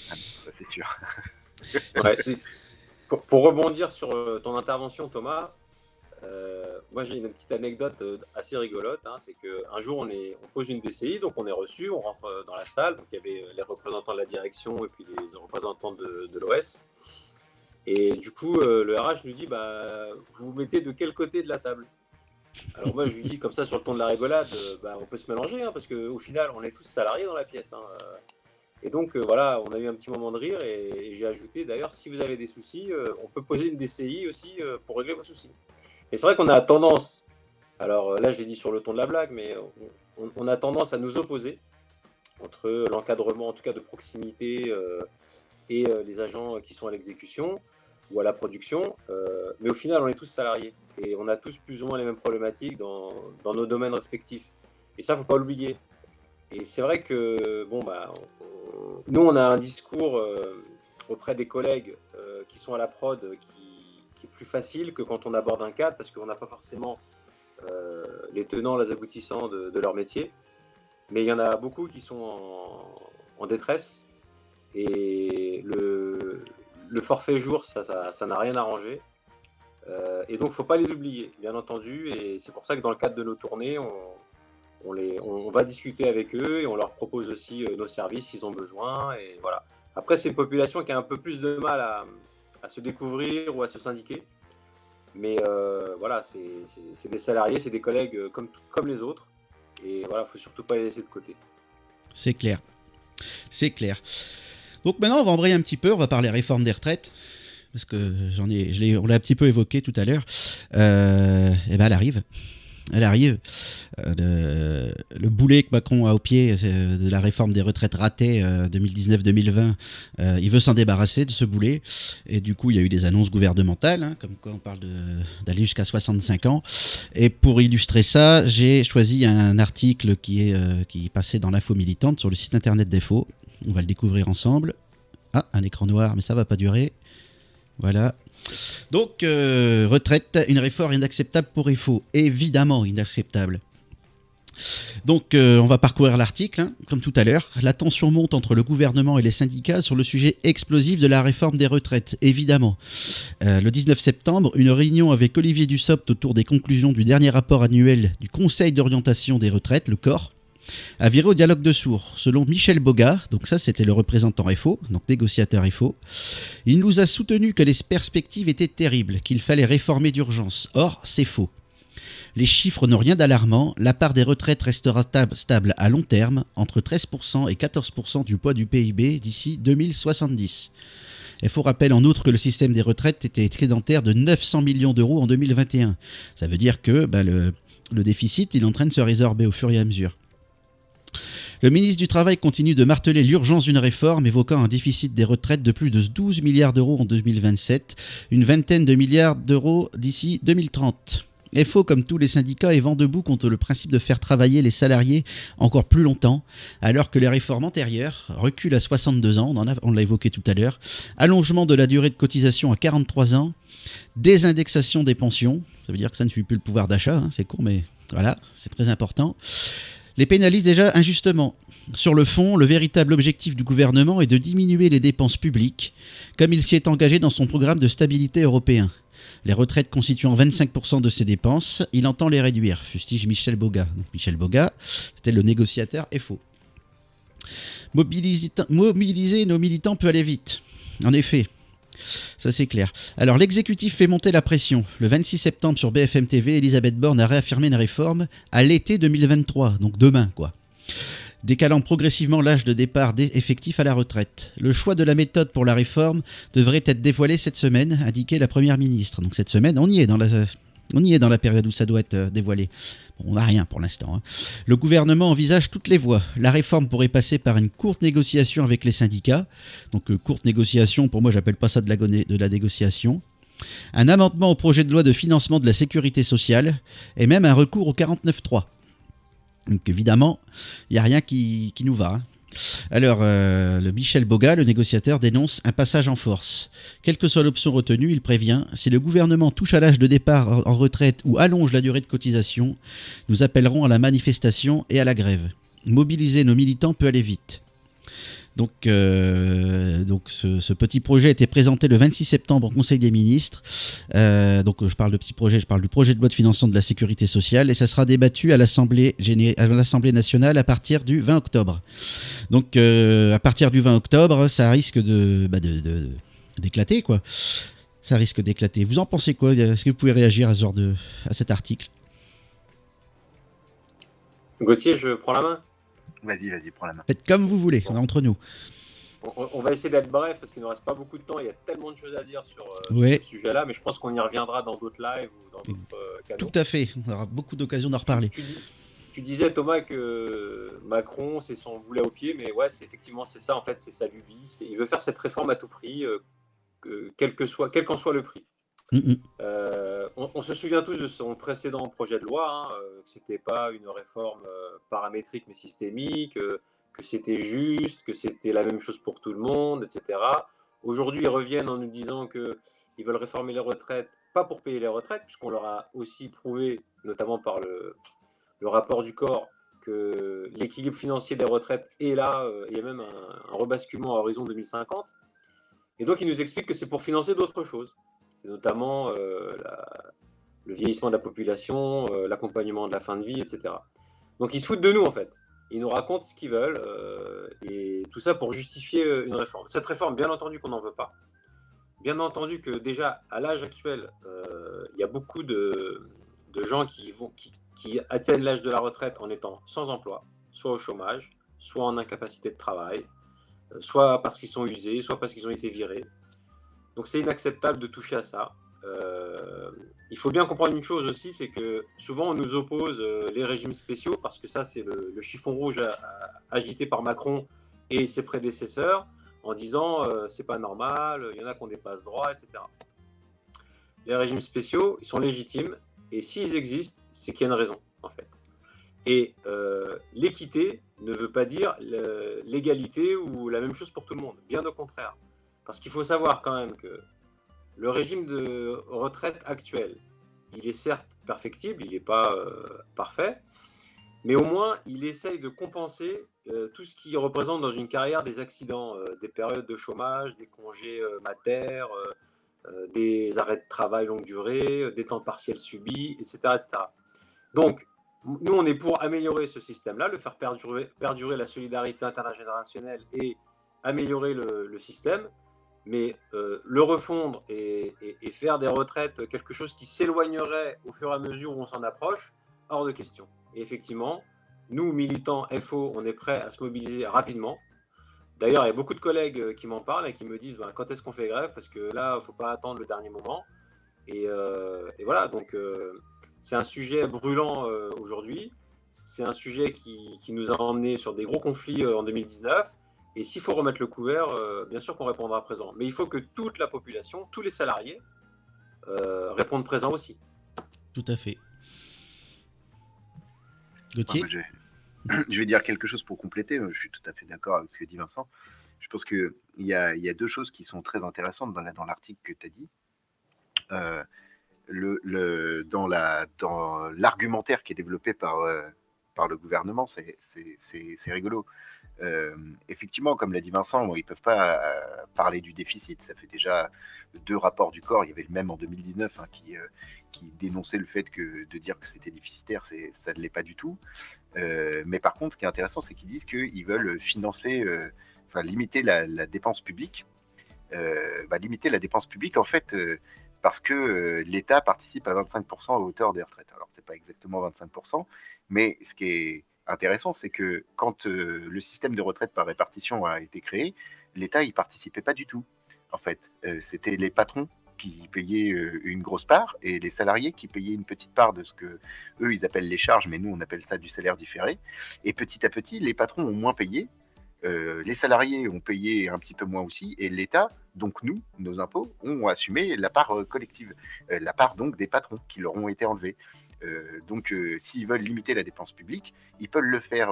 Ah, ça, c'est sûr. Ouais, pour rebondir sur ton intervention, Thomas, moi j'ai une petite anecdote assez rigolote. Hein, c'est qu'un jour on pose une DCI, donc on est reçu, on rentre dans la salle, donc il y avait les représentants de la direction et puis les représentants de l'OS. Et du coup, le RH nous dit vous vous mettez de quel côté de la table? Alors moi je lui dis comme ça sur le ton de la rigolade, on peut se mélanger, hein, parce qu'au final on est tous salariés dans la pièce. Hein, et donc voilà, on a eu un petit moment de rire et j'ai ajouté d'ailleurs, si vous avez des soucis, on peut poser une DCI aussi pour régler vos soucis. Et c'est vrai qu'on a tendance, alors là je l'ai dit sur le ton de la blague, mais on a tendance à nous opposer entre l'encadrement en tout cas de proximité et les agents qui sont à l'exécution ou à la production, mais au final on est tous salariés et on a tous plus ou moins les mêmes problématiques dans nos domaines respectifs. Et ça, faut pas l'oublier. Et c'est vrai que nous on a un discours auprès des collègues qui sont à la prod qui est plus facile que quand on aborde un cadre, parce qu'on n'a pas forcément les tenants, les aboutissants de leur métier. Mais il y en a beaucoup qui sont en détresse. Et le forfait jour, ça n'a rien arrangé. Et donc, il ne faut pas les oublier, bien entendu. Et c'est pour ça que dans le cadre de nos tournées, on va discuter avec eux et on leur propose aussi nos services s'ils ont besoin. Et voilà. Après, c'est une population qui a un peu plus de mal à se découvrir ou à se syndiquer. Mais voilà, c'est des salariés, c'est des collègues comme les autres. Et voilà, il ne faut surtout pas les laisser de côté. C'est clair. C'est clair. Donc maintenant, on va embrayer un petit peu, on va parler réforme des retraites, parce que on l'a un petit peu évoqué tout à l'heure. Elle arrive. Le boulet que Macron a au pied de la réforme des retraites ratée 2019-2020, il veut s'en débarrasser de ce boulet. Et du coup, il y a eu des annonces gouvernementales, hein, comme quoi on parle d'aller jusqu'à 65 ans. Et pour illustrer ça, j'ai choisi un article qui passait dans l'info militante sur le site internet d'EFO. On va le découvrir ensemble. Ah, un écran noir, mais ça va pas durer. Voilà. Donc, retraite, une réforme inacceptable pour EFO. Évidemment inacceptable. Donc, on va parcourir l'article, hein, comme tout à l'heure. La tension monte entre le gouvernement et les syndicats sur le sujet explosif de la réforme des retraites, évidemment. Le 19 septembre, une réunion avec Olivier Dussopt autour des conclusions du dernier rapport annuel du Conseil d'orientation des retraites, le COR, a viré au dialogue de sourds. Selon Michel Bogart, donc ça c'était le représentant FO, donc négociateur FO, il nous a soutenu que les perspectives étaient terribles, qu'il fallait réformer d'urgence. Or, c'est faux. Les chiffres n'ont rien d'alarmant, la part des retraites restera stable à long terme, entre 13% et 14% du poids du PIB d'ici 2070. FO rappelle en outre que le système des retraites était excédentaire de 900 millions d'euros en 2021. Ça veut dire que le déficit, il est en train de se résorber au fur et à mesure. Le ministre du Travail continue de marteler l'urgence d'une réforme, évoquant un déficit des retraites de plus de 12 milliards d'euros en 2027, une vingtaine de milliards d'euros d'ici 2030. FO, comme tous les syndicats, est vent debout contre le principe de faire travailler les salariés encore plus longtemps, alors que les réformes antérieures reculent à 62 ans, on l'a évoqué tout à l'heure, allongement de la durée de cotisation à 43 ans, désindexation des pensions, ça veut dire que ça ne suit plus le pouvoir d'achat, hein, c'est con, mais voilà, c'est très important. Les pénalisent déjà injustement. Sur le fond, le véritable objectif du gouvernement est de diminuer les dépenses publiques, comme il s'y est engagé dans son programme de stabilité européen. Les retraites constituant 25% de ses dépenses, il entend les réduire, fustige Michel Boga. Donc Michel Boga, c'était le négociateur FO. Mobiliser nos militants peut aller vite. En effet, ça c'est clair. Alors l'exécutif fait monter la pression. Le 26 septembre sur BFM TV, Elisabeth Borne a réaffirmé une réforme à l'été 2023, donc demain quoi. Décalant progressivement l'âge de départ effectif à la retraite. Le choix de la méthode pour la réforme devrait être dévoilé cette semaine, indiquait la Première ministre. Donc cette semaine, on y est dans la période où ça doit être dévoilé. Bon, on n'a rien pour l'instant. Hein. Le gouvernement envisage toutes les voies. La réforme pourrait passer par une courte négociation avec les syndicats. Donc courte négociation, pour moi, j'appelle pas ça de la négociation. Un amendement au projet de loi de financement de la sécurité sociale et même un recours au 49.3. Donc évidemment, il n'y a rien qui nous va. Hein. Alors, le Michel Boga, le négociateur, dénonce un passage en force. Quelle que soit l'option retenue, il prévient, si le gouvernement touche à l'âge de départ en retraite ou allonge la durée de cotisation, nous appellerons à la manifestation et à la grève. Mobiliser nos militants peut aller vite. Donc ce petit projet a été présenté le 26 septembre au Conseil des ministres. Donc je parle de petit projet, je parle du projet de loi de financement de la sécurité sociale et ça sera débattu à l'Assemblée nationale à partir du 20 octobre. Donc à partir du 20 octobre, ça risque d'éclater quoi. Ça risque d'éclater. Vous en pensez quoi ? Est-ce que vous pouvez réagir à cet article ? Gauthier, je prends la main. Vas-y, prends la main. Faites comme vous voulez, on est entre nous. On va essayer d'être bref parce qu'il ne nous reste pas beaucoup de temps. Il y a tellement de choses à dire sur ce sujet-là, mais je pense qu'on y reviendra dans d'autres lives ou dans d'autres canaux. Tout à fait, on aura beaucoup d'occasions d'en reparler. Tu disais, Thomas, que Macron, c'est son boulet au pied, mais ouais, c'est ça, en fait, c'est sa lubie. Il veut faire cette réforme à tout prix, quel qu'en soit le prix. On se souvient tous de son précédent projet de loi, que c'était pas une réforme paramétrique mais systémique, que c'était juste, que c'était la même chose pour tout le monde, etc. Aujourd'hui, ils reviennent en nous disant qu'ils veulent réformer les retraites, pas pour payer les retraites, puisqu'on leur a aussi prouvé, notamment par le rapport du corps, que l'équilibre financier des retraites est là, il y a même un rebasculement à horizon 2050. Et donc, ils nous expliquent que c'est pour financer d'autres choses. C'est notamment le vieillissement de la population, l'accompagnement de la fin de vie, etc. Donc ils se foutent de nous en fait. Ils nous racontent ce qu'ils veulent et tout ça pour justifier une réforme. Cette réforme, bien entendu qu'on n'en veut pas. Bien entendu que déjà à l'âge actuel, il y a beaucoup de gens qui atteignent l'âge de la retraite en étant sans emploi, soit au chômage, soit en incapacité de travail, soit parce qu'ils sont usés, soit parce qu'ils ont été virés. Donc c'est inacceptable de toucher à ça. Il faut bien comprendre une chose aussi, c'est que souvent on nous oppose les régimes spéciaux, parce que ça c'est le chiffon rouge agité par Macron et ses prédécesseurs, en disant c'est pas normal, il y en a qu'on dépasse droit, etc. Les régimes spéciaux, ils sont légitimes, et s'ils existent, c'est qu'il y a une raison, en fait. Et l'équité ne veut pas dire l'égalité ou la même chose pour tout le monde, bien au contraire. Parce qu'il faut savoir quand même que le régime de retraite actuel, il est certes perfectible, il n'est pas parfait, mais au moins il essaye de compenser tout ce qui représente dans une carrière des accidents, des périodes de chômage, des congés mater, des arrêts de travail longue durée, des temps partiels subis, etc., etc. Donc, nous on est pour améliorer ce système-là, le faire perdurer la solidarité intergénérationnelle et améliorer le système. Mais le refondre et faire des retraites quelque chose qui s'éloignerait au fur et à mesure où on s'en approche, hors de question. Et effectivement, nous, militants FO, on est prêts à se mobiliser rapidement. D'ailleurs, il y a beaucoup de collègues qui m'en parlent et qui me disent quand est-ce qu'on fait grève, parce que là, il ne faut pas attendre le dernier moment. Et voilà, donc c'est un sujet brûlant aujourd'hui. C'est un sujet qui nous a emmenés sur des gros conflits en 2019. Et s'il faut remettre le couvert, bien sûr qu'on répondra présent. Mais il faut que toute la population, tous les salariés, répondent présent aussi. Tout à fait. Ouais, Gauthier? moi, je vais dire quelque chose pour compléter. Je suis tout à fait d'accord avec ce que dit Vincent. Je pense qu'il y a deux choses qui sont très intéressantes dans l'article que tu as dit. Euh, dans l'argumentaire qui est développé par le gouvernement, c'est rigolo. Effectivement, comme l'a dit Vincent, bon, ils ne peuvent pas parler du déficit. Ça fait déjà 2 rapports du corps. Il y avait le même en 2019 qui dénonçait le fait de dire que c'était déficitaire, ça ne l'est pas du tout. Mais par contre, ce qui est intéressant, c'est qu'ils disent qu'ils veulent financer, enfin limiter la dépense publique. Limiter la dépense publique, en fait, parce que l'État participe à 25% à hauteur des retraites. Alors, c'est pas exactement 25%, mais ce qui est intéressant, c'est que quand le système de retraite par répartition a été créé, l'État y participait pas du tout. En fait, c'était les patrons qui payaient une grosse part et les salariés qui payaient une petite part de ce que eux ils appellent les charges, mais nous on appelle ça du salaire différé. Et petit à petit, les patrons ont moins payé, les salariés ont payé un petit peu moins aussi, et l'État, donc nous, nos impôts, ont assumé la part collective, la part donc des patrons qui leur ont été enlevés. S'ils veulent limiter la dépense publique, ils peuvent le faire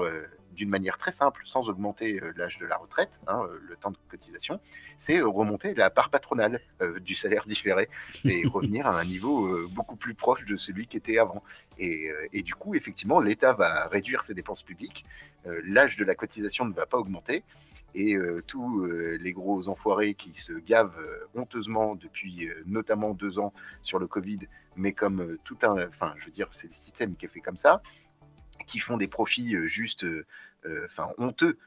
d'une manière très simple, sans augmenter l'âge de la retraite, le temps de cotisation, c'est remonter la part patronale du salaire différé et revenir à un niveau beaucoup plus proche de celui qui était avant. Et du coup, effectivement, l'État va réduire ses dépenses publiques, l'âge de la cotisation ne va pas augmenter, et tous les gros enfoirés qui se gavent honteusement depuis notamment 2 ans sur le Covid, mais comme enfin, je veux dire, c'est le système qui est fait comme ça, qui font des profits juste, honteux.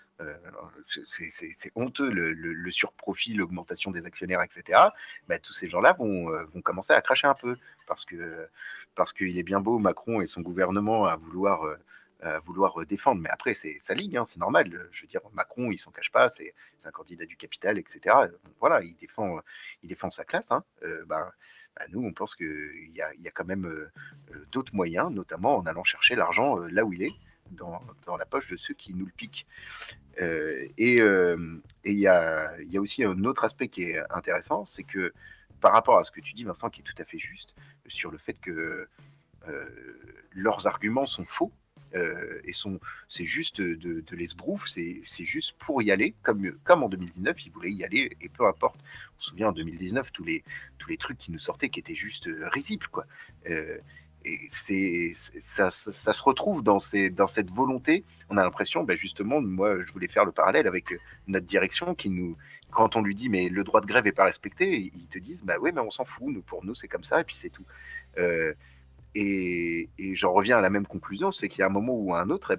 C'est honteux le surprofit, l'augmentation des actionnaires, etc. Tous ces gens-là vont commencer à cracher un peu parce qu'il est bien beau Macron et son gouvernement à vouloir défendre, mais après c'est sa ligne, c'est normal. Je veux dire, Macron il s'en cache pas, c'est un candidat du capital, etc. Voilà, il défend sa classe. Nous on pense qu'il y a quand même d'autres moyens, notamment en allant chercher l'argent là où il est, dans la poche de ceux qui nous le piquent. Et il y a aussi un autre aspect qui est intéressant, c'est que par rapport à ce que tu dis, Vincent, qui est tout à fait juste, sur le fait que leurs arguments sont faux, c'est juste de l'esbrouf, c'est juste pour y aller, comme en 2019, ils voulaient y aller, et peu importe. On se souvient en 2019, tous les trucs qui nous sortaient qui étaient juste risibles, quoi. Et ça se retrouve dans cette volonté. On a l'impression, justement, moi je voulais faire le parallèle avec notre direction quand on lui dit mais le droit de grève n'est pas respecté, ils te disent oui mais on s'en fout, pour nous c'est comme ça et puis c'est tout. Et j'en reviens à la même conclusion, c'est qu'il y a un moment ou un autre,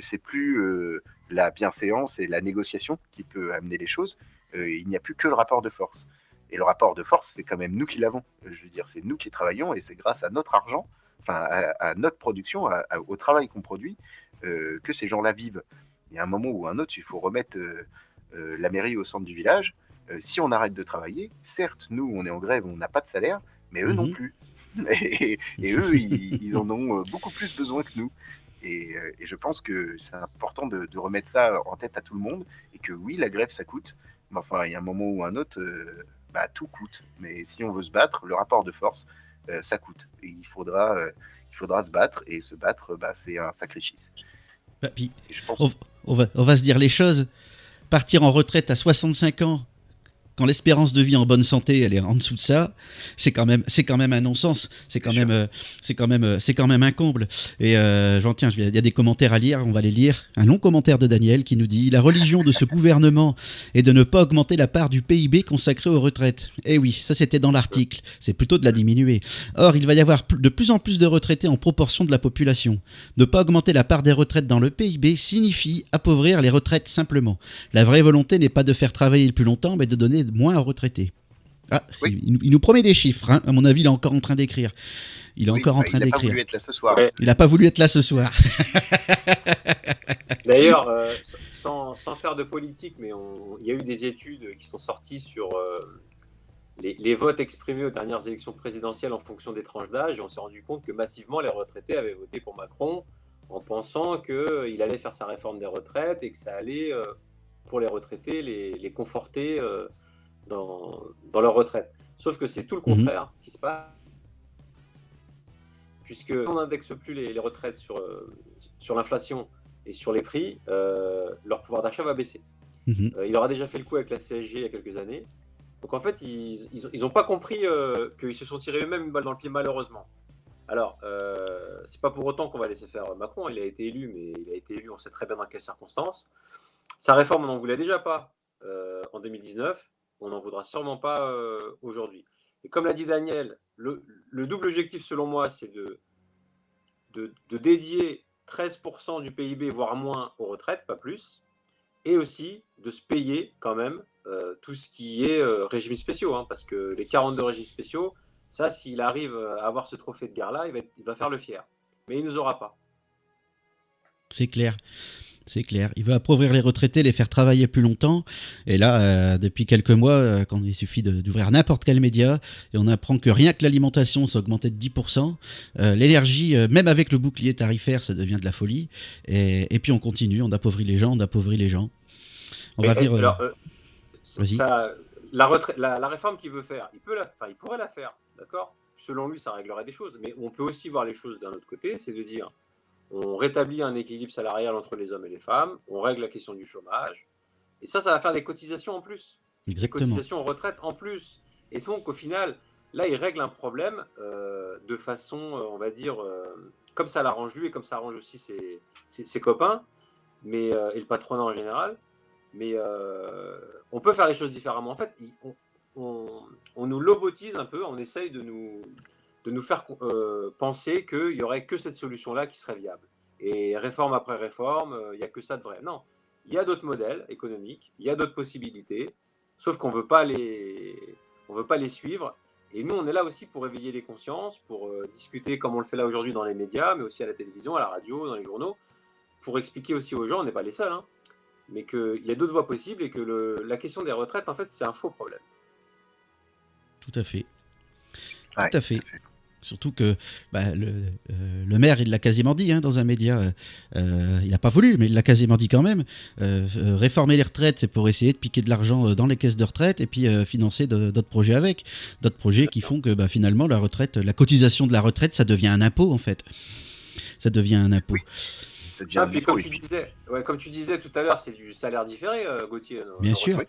c'est plus la bienséance et la négociation qui peut amener les choses. Il n'y a plus que le rapport de force. Et le rapport de force, c'est quand même nous qui l'avons. Je veux dire, c'est nous qui travaillons et c'est grâce à notre argent, enfin à notre production, au travail qu'on produit, que ces gens-là vivent. Il y a un moment ou un autre, il faut remettre la mairie au centre du village. Si on arrête de travailler, certes, nous, on est en grève, on n'a pas de salaire, mais eux non plus. Et eux, ils en ont beaucoup plus besoin que nous. Et je pense que c'est important de remettre ça en tête à tout le monde, et que oui, la grève, ça coûte, mais enfin, il y a un moment ou un autre, tout coûte. Mais si on veut se battre, le rapport de force, ça coûte. Et il faudra se battre, et se battre, c'est un sacrifice. Puis, on va se dire les choses. Partir en retraite à 65 ans, quand l'espérance de vie en bonne santé elle est en dessous de ça, c'est quand même un non-sens, c'est quand même un comble. Et il y a des commentaires à lire, on va les lire. Un long commentaire de Daniel qui nous dit: la religion de ce gouvernement est de ne pas augmenter la part du PIB consacrée aux retraites. Eh oui, ça c'était dans l'article, c'est plutôt de la diminuer. Or, il va y avoir de plus en plus de retraités en proportion de la population. Ne pas augmenter la part des retraites dans le PIB signifie appauvrir les retraites simplement. La vraie volonté n'est pas de faire travailler le plus longtemps, mais de donner moins aux retraités. Oui. Il nous promet des chiffres, à mon avis il est encore en train d'écrire. Il n'a pas voulu être là ce soir. Il n'a pas voulu être là ce soir. D'ailleurs, sans faire de politique, mais il y a eu des études qui sont sorties sur les votes exprimés aux dernières élections présidentielles en fonction des tranches d'âge, et on s'est rendu compte que massivement les retraités avaient voté pour Macron en pensant qu'il allait faire sa réforme des retraites et que ça allait, pour les retraités, les conforter dans leur retraite. Sauf que c'est tout le contraire qui se passe. puisque si on n'indexe plus les retraites sur l'inflation et sur les prix, leur pouvoir d'achat va baisser. Il aura déjà fait le coup avec la CSG il y a quelques années. Donc en fait, ils n'ont pas compris qu'ils se sont tirés eux-mêmes une balle dans le pied, malheureusement. Alors, c'est pas pour autant qu'on va laisser faire Macron. Il a été élu, mais il a été élu, on sait très bien dans quelles circonstances. Sa réforme, on n'en voulait déjà pas en 2019. On n'en voudra sûrement pas aujourd'hui. Et comme l'a dit Daniel, le double objectif, selon moi, c'est de dédier 13% du PIB, voire moins, aux retraites, pas plus, et aussi de se payer quand même tout ce qui est régimes spéciaux, hein, parce que les 42 régimes spéciaux, ça, s'il arrive à avoir ce trophée de guerre-là, il va faire le fier. Mais il ne nous aura pas. C'est clair. C'est clair. Il veut appauvrir les retraités, les faire travailler plus longtemps. Et là, depuis quelques mois, quand il suffit d'ouvrir n'importe quel média, et on apprend que rien que l'alimentation s'est augmentée de 10%, l'énergie, même avec le bouclier tarifaire, ça devient de la folie. Et puis on continue, on appauvrit les gens, on appauvrit les gens. On va dire... vas-y. La réforme qu'il veut faire, il pourrait la faire, d'accord ? Selon lui, ça réglerait des choses. Mais on peut aussi voir les choses d'un autre côté, c'est de dire... On rétablit un équilibre salarial entre les hommes et les femmes, on règle la question du chômage, et ça va faire des cotisations en plus. Exactement. Des cotisations en retraite en plus. Et donc, au final, là, il règle un problème de façon, on va dire, comme ça l'arrange lui et comme ça arrange aussi ses copains, et le patronat en général. Mais on peut faire les choses différemment. En fait, on nous lobotise un peu, on essaye de nous faire penser qu'il n'y aurait que cette solution-là qui serait viable. Et réforme après réforme, il n'y a que ça de vrai. Non, il y a d'autres modèles économiques, il y a d'autres possibilités, sauf qu'on ne veut pas les suivre. Et nous, on est là aussi pour éveiller les consciences, pour discuter comme on le fait là aujourd'hui dans les médias, mais aussi à la télévision, à la radio, dans les journaux, pour expliquer aussi aux gens, on n'est pas les seuls, hein, mais qu'il y a d'autres voies possibles et que la question des retraites, en fait, c'est un faux problème. Tout à fait. Ouais, tout à fait. Surtout que le maire, il l'a quasiment dit dans un média. Il n'a pas voulu, mais il l'a quasiment dit quand même. Réformer les retraites, c'est pour essayer de piquer de l'argent dans les caisses de retraite et puis financer d'autres projets avec. D'autres projets qui font que finalement, la retraite, la cotisation de la retraite, ça devient un impôt en fait. Ça devient un impôt. Oui. Puis comme tu disais tout à l'heure, c'est du salaire différé, Gauthier. Bien sûr.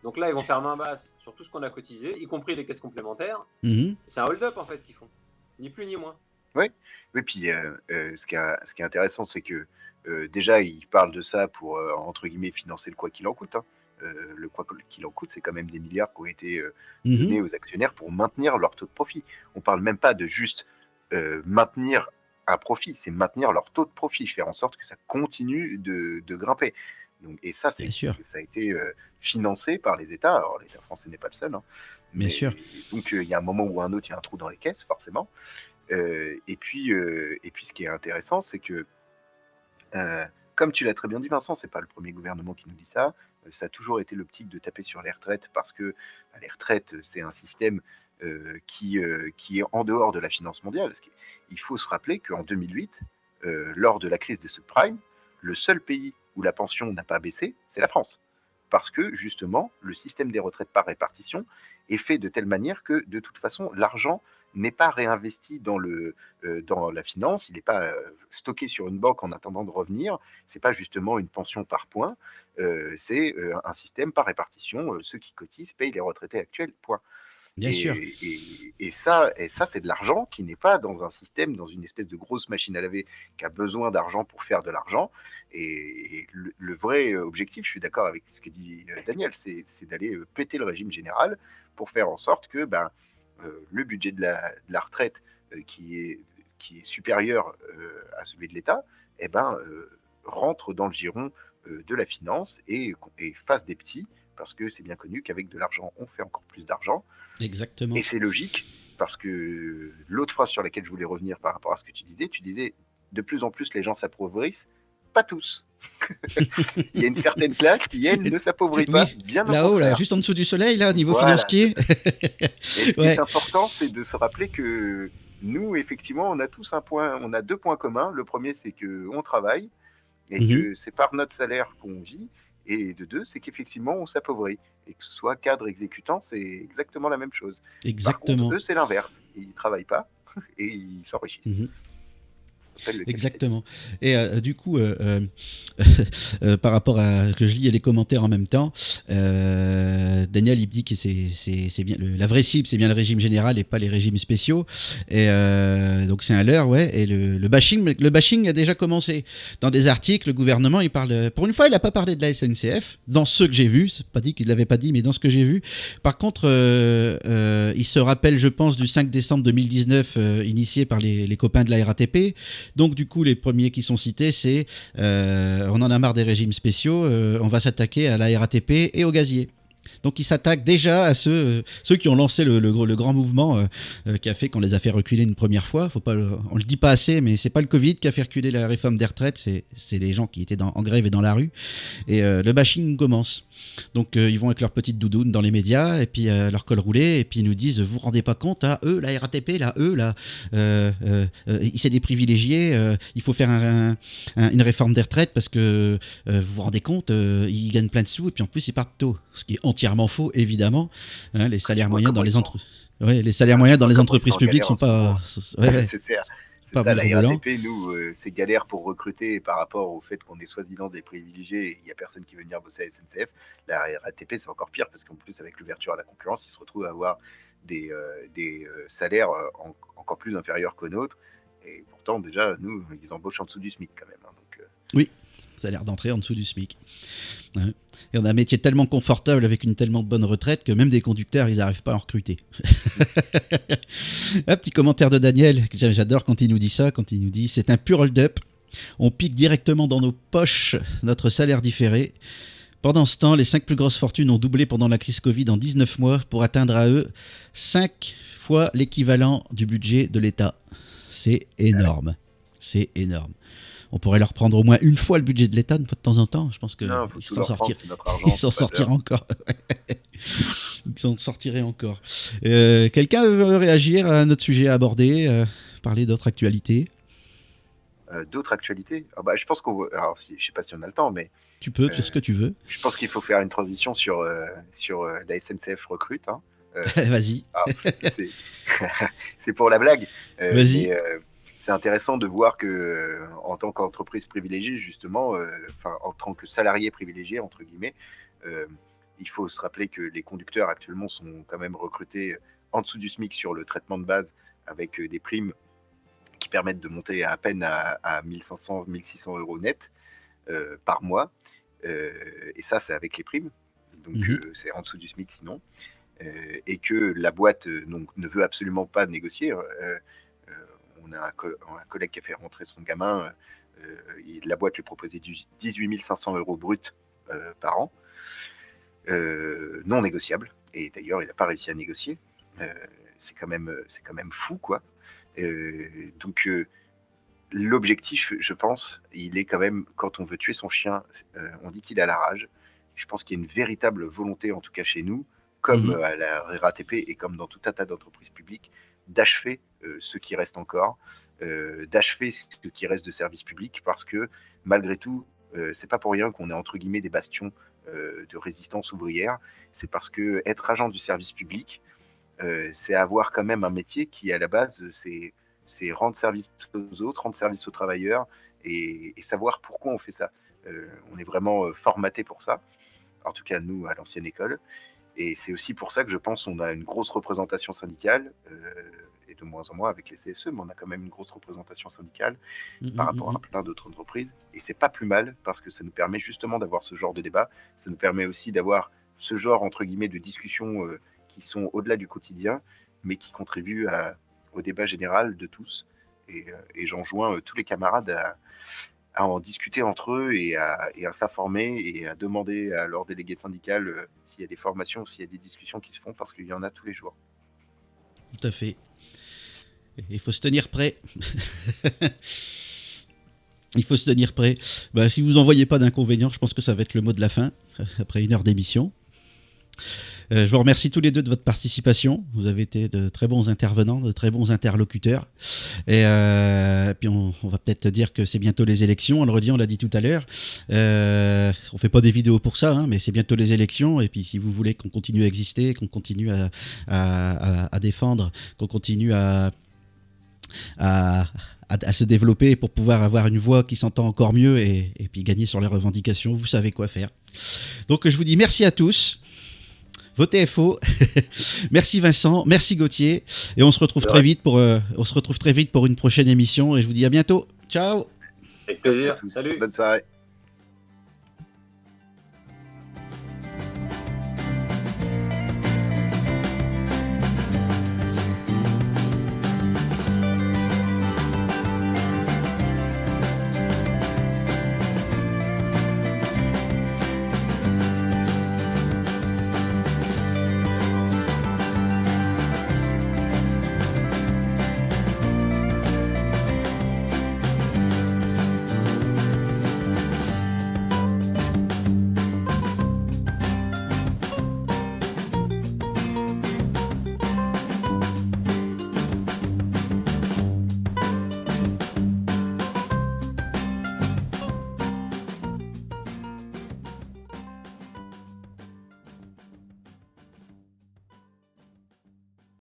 Donc là, ils vont faire main basse sur tout ce qu'on a cotisé, y compris les caisses complémentaires. C'est un hold-up en fait qu'ils font, ni plus ni moins. Oui, puis ce qui est intéressant, c'est que déjà, ils parlent de ça pour, entre guillemets, financer le quoi qu'il en coûte. Hein. Le quoi qu'il en coûte, c'est quand même des milliards qui ont été donnés aux actionnaires pour maintenir leur taux de profit. On parle même pas de juste maintenir un profit, c'est maintenir leur taux de profit, faire en sorte que ça continue de grimper. Donc, et ça, ça a été financé par les États. Alors, l'État français n'est pas le seul. Hein, Bien sûr. Donc, il y a un moment ou un autre, il y a un trou dans les caisses, forcément. Et puis, ce qui est intéressant, c'est que, comme tu l'as très bien dit, Vincent, c'est pas le premier gouvernement qui nous dit ça. Ça a toujours été l'optique de taper sur les retraites parce que les retraites, c'est un système qui est en dehors de la finance mondiale. Il faut se rappeler qu'en 2008, lors de la crise des subprimes, le seul pays où la pension n'a pas baissé, c'est la France. Parce que, justement, le système des retraites par répartition est fait de telle manière que, de toute façon, l'argent n'est pas réinvesti dans la finance, il n'est pas stocké sur une banque en attendant de revenir, c'est pas justement une pension par point, c'est un système par répartition, ceux qui cotisent payent les retraités actuels, point. Bien sûr. Et ça, c'est de l'argent qui n'est pas dans un système, dans une espèce de grosse machine à laver qui a besoin d'argent pour faire de l'argent. Et le vrai objectif, je suis d'accord avec ce que dit Daniel, c'est d'aller péter le régime général pour faire en sorte que le budget de la retraite qui est supérieur à celui de l'État, rentre dans le giron de la finance et fasse des petits, parce que c'est bien connu qu'avec de l'argent, on fait encore plus d'argent. Exactement. Et c'est logique, parce que l'autre phrase sur laquelle je voulais revenir par rapport à ce que tu disais de plus en plus les gens s'appauvrissent, pas tous. Il y a une certaine classe qui, elle, ne s'appauvrit pas, bien au là-haut, contraire. Là, juste en dessous du soleil, là, au niveau financier. Et ce qui est important, c'est de se rappeler que nous, effectivement, on a 2 points communs. Le premier, c'est qu'on travaille, et que c'est par notre salaire qu'on vit. Et de 2, c'est qu'effectivement, on s'appauvrit. Et que ce soit cadre exécutant, c'est exactement la même chose. Exactement. Par contre, eux, c'est l'inverse. Ils ne travaillent pas. et ils s'enrichissent. Mhm. Ça s'appelle le Exactement. Et du coup, par rapport à que je lis les commentaires en même temps, Daniel il dit que c'est bien la vraie cible, c'est bien le régime général et pas les régimes spéciaux. Et donc c'est un leurre, ouais. Et le bashing a déjà commencé. Dans des articles, le gouvernement il parle. Pour une fois, il n'a pas parlé de la SNCF. Dans ceux que j'ai vus, c'est pas dit qu'il l'avait pas dit, mais dans ce que j'ai vu. Par contre, il se rappelle, je pense, du 5 décembre 2019, initié par les copains de la RATP. Donc du coup, les premiers qui sont cités, c'est on en a marre des régimes spéciaux, on va s'attaquer à la RATP et aux gaziers. Donc ils s'attaquent déjà à ceux qui ont lancé le grand mouvement qui a fait qu'on les a fait reculer une première fois. On le dit pas assez, mais c'est pas le Covid qui a fait reculer la réforme des retraites, c'est les gens qui étaient en grève et dans la rue. Et le bashing commence. Donc ils vont avec leur petite doudoune dans les médias et puis leur col roulé et puis ils nous disent vous vous rendez pas compte, eux la RATP, c'est des privilégiés, il faut faire une réforme des retraites parce que vous vous rendez compte, ils gagnent plein de sous et puis en plus ils partent tôt, ce qui est entièrement faux évidemment. Les salaires moyens dans les entreprises. Ouais, les salaires moyens dans les entreprises publiques sont pas. Ouais, c'est ça, la RATP, nous, c'est galère pour recruter par rapport au fait qu'on est soi-disant des privilégiés et il n'y a personne qui veut venir bosser à SNCF. La RATP, c'est encore pire parce qu'en plus, avec l'ouverture à la concurrence, ils se retrouvent à avoir des salaires encore plus inférieurs qu'aux nôtres. Et pourtant, déjà, nous, ils embauchent en dessous du SMIC quand même. Donc, oui, salaire d'entrée en dessous du SMIC. Ouais. Et on a un métier tellement confortable avec une tellement bonne retraite que même des conducteurs, ils n'arrivent pas à en recruter. Un petit commentaire de Daniel, j'adore quand il nous dit ça, quand il nous dit « C'est un pur hold-up, on pique directement dans nos poches notre salaire différé. Pendant ce temps, les 5 plus grosses fortunes ont doublé pendant la crise Covid en 19 mois pour atteindre à eux 5 fois l'équivalent du budget de l'État. C'est énorme. C'est énorme. On pourrait leur prendre au moins une fois le budget de l'État de temps en temps. Je pense qu'ils s'en sortiraient encore. Ils s'en sortiraient encore. Quelqu'un veut réagir à notre sujet à aborder, parler d'autres actualités? D'autres actualités je pense qu'on va... Alors, je ne sais pas si on a le temps, mais... Tu peux, ce que tu veux. Je pense qu'il faut faire une transition sur la SNCF recrute. Hein. Vas-y. C'est pour la blague. Vas-y. C'est intéressant de voir que, en tant qu'entreprise privilégiée, justement, en tant que salarié privilégié, entre guillemets, il faut se rappeler que les conducteurs actuellement sont quand même recrutés en dessous du SMIC sur le traitement de base avec des primes qui permettent de monter à peine à 1500, 1600 euros net par mois. Et ça, c'est avec les primes. Donc, c'est en dessous du SMIC sinon. Et que la boîte ne veut absolument pas négocier. On a un collègue qui a fait rentrer son gamin. La boîte lui proposait 18 500 euros brut par an. Non négociable. Et d'ailleurs, il n'a pas réussi à négocier. C'est quand même fou, quoi. Donc, l'objectif, je pense, il est quand même, quand on veut tuer son chien, on dit qu'il a la rage. Je pense qu'il y a une véritable volonté, en tout cas chez nous, comme à la RATP et comme dans tout un tas d'entreprises publiques, d'achever ce qui reste encore, d'achever ce qui reste de services publics, parce que malgré tout, c'est pas pour rien qu'on est entre guillemets des bastions de résistance ouvrière. C'est parce que être agent du service public, c'est avoir quand même un métier qui, à la base, c'est rendre service aux autres, rendre service aux travailleurs et savoir pourquoi on fait ça. On est vraiment formaté pour ça, en tout cas nous à l'ancienne école. Et c'est aussi pour ça que je pense qu'on a une grosse représentation syndicale, et de moins en moins avec les CSE, mais on a quand même une grosse représentation syndicale par rapport à plein d'autres entreprises. Et c'est pas plus mal, parce que ça nous permet justement d'avoir ce genre de débat. Ça nous permet aussi d'avoir ce genre, entre guillemets, de discussions qui sont au-delà du quotidien, mais qui contribuent au débat général de tous. Et j'enjoins tous les camarades à en discuter entre eux et à s'informer et à demander à leur délégué syndical s'il y a des formations, s'il y a des discussions qui se font, parce qu'il y en a tous les jours. Tout à fait. Il faut se tenir prêt. Il faut se tenir prêt. Si vous n'en voyez pas d'inconvénients, je pense que ça va être le mot de la fin, après 1 heure d'émission. Je vous remercie tous les deux de votre participation. Vous avez été de très bons intervenants, de très bons interlocuteurs. Et puis on va peut-être dire que c'est bientôt les élections. On le redit, on l'a dit tout à l'heure. On fait pas des vidéos pour ça, mais c'est bientôt les élections. Et puis si vous voulez qu'on continue à exister, qu'on continue à défendre, qu'on continue à à se développer pour pouvoir avoir une voix qui s'entend encore mieux et puis gagner sur les revendications, vous savez quoi faire. Donc je vous dis merci à tous. Votez FO. Merci Vincent, merci Gauthier et on se retrouve très vite pour une prochaine émission et je vous dis à bientôt. Ciao. Avec plaisir. Salut. Bonne soirée.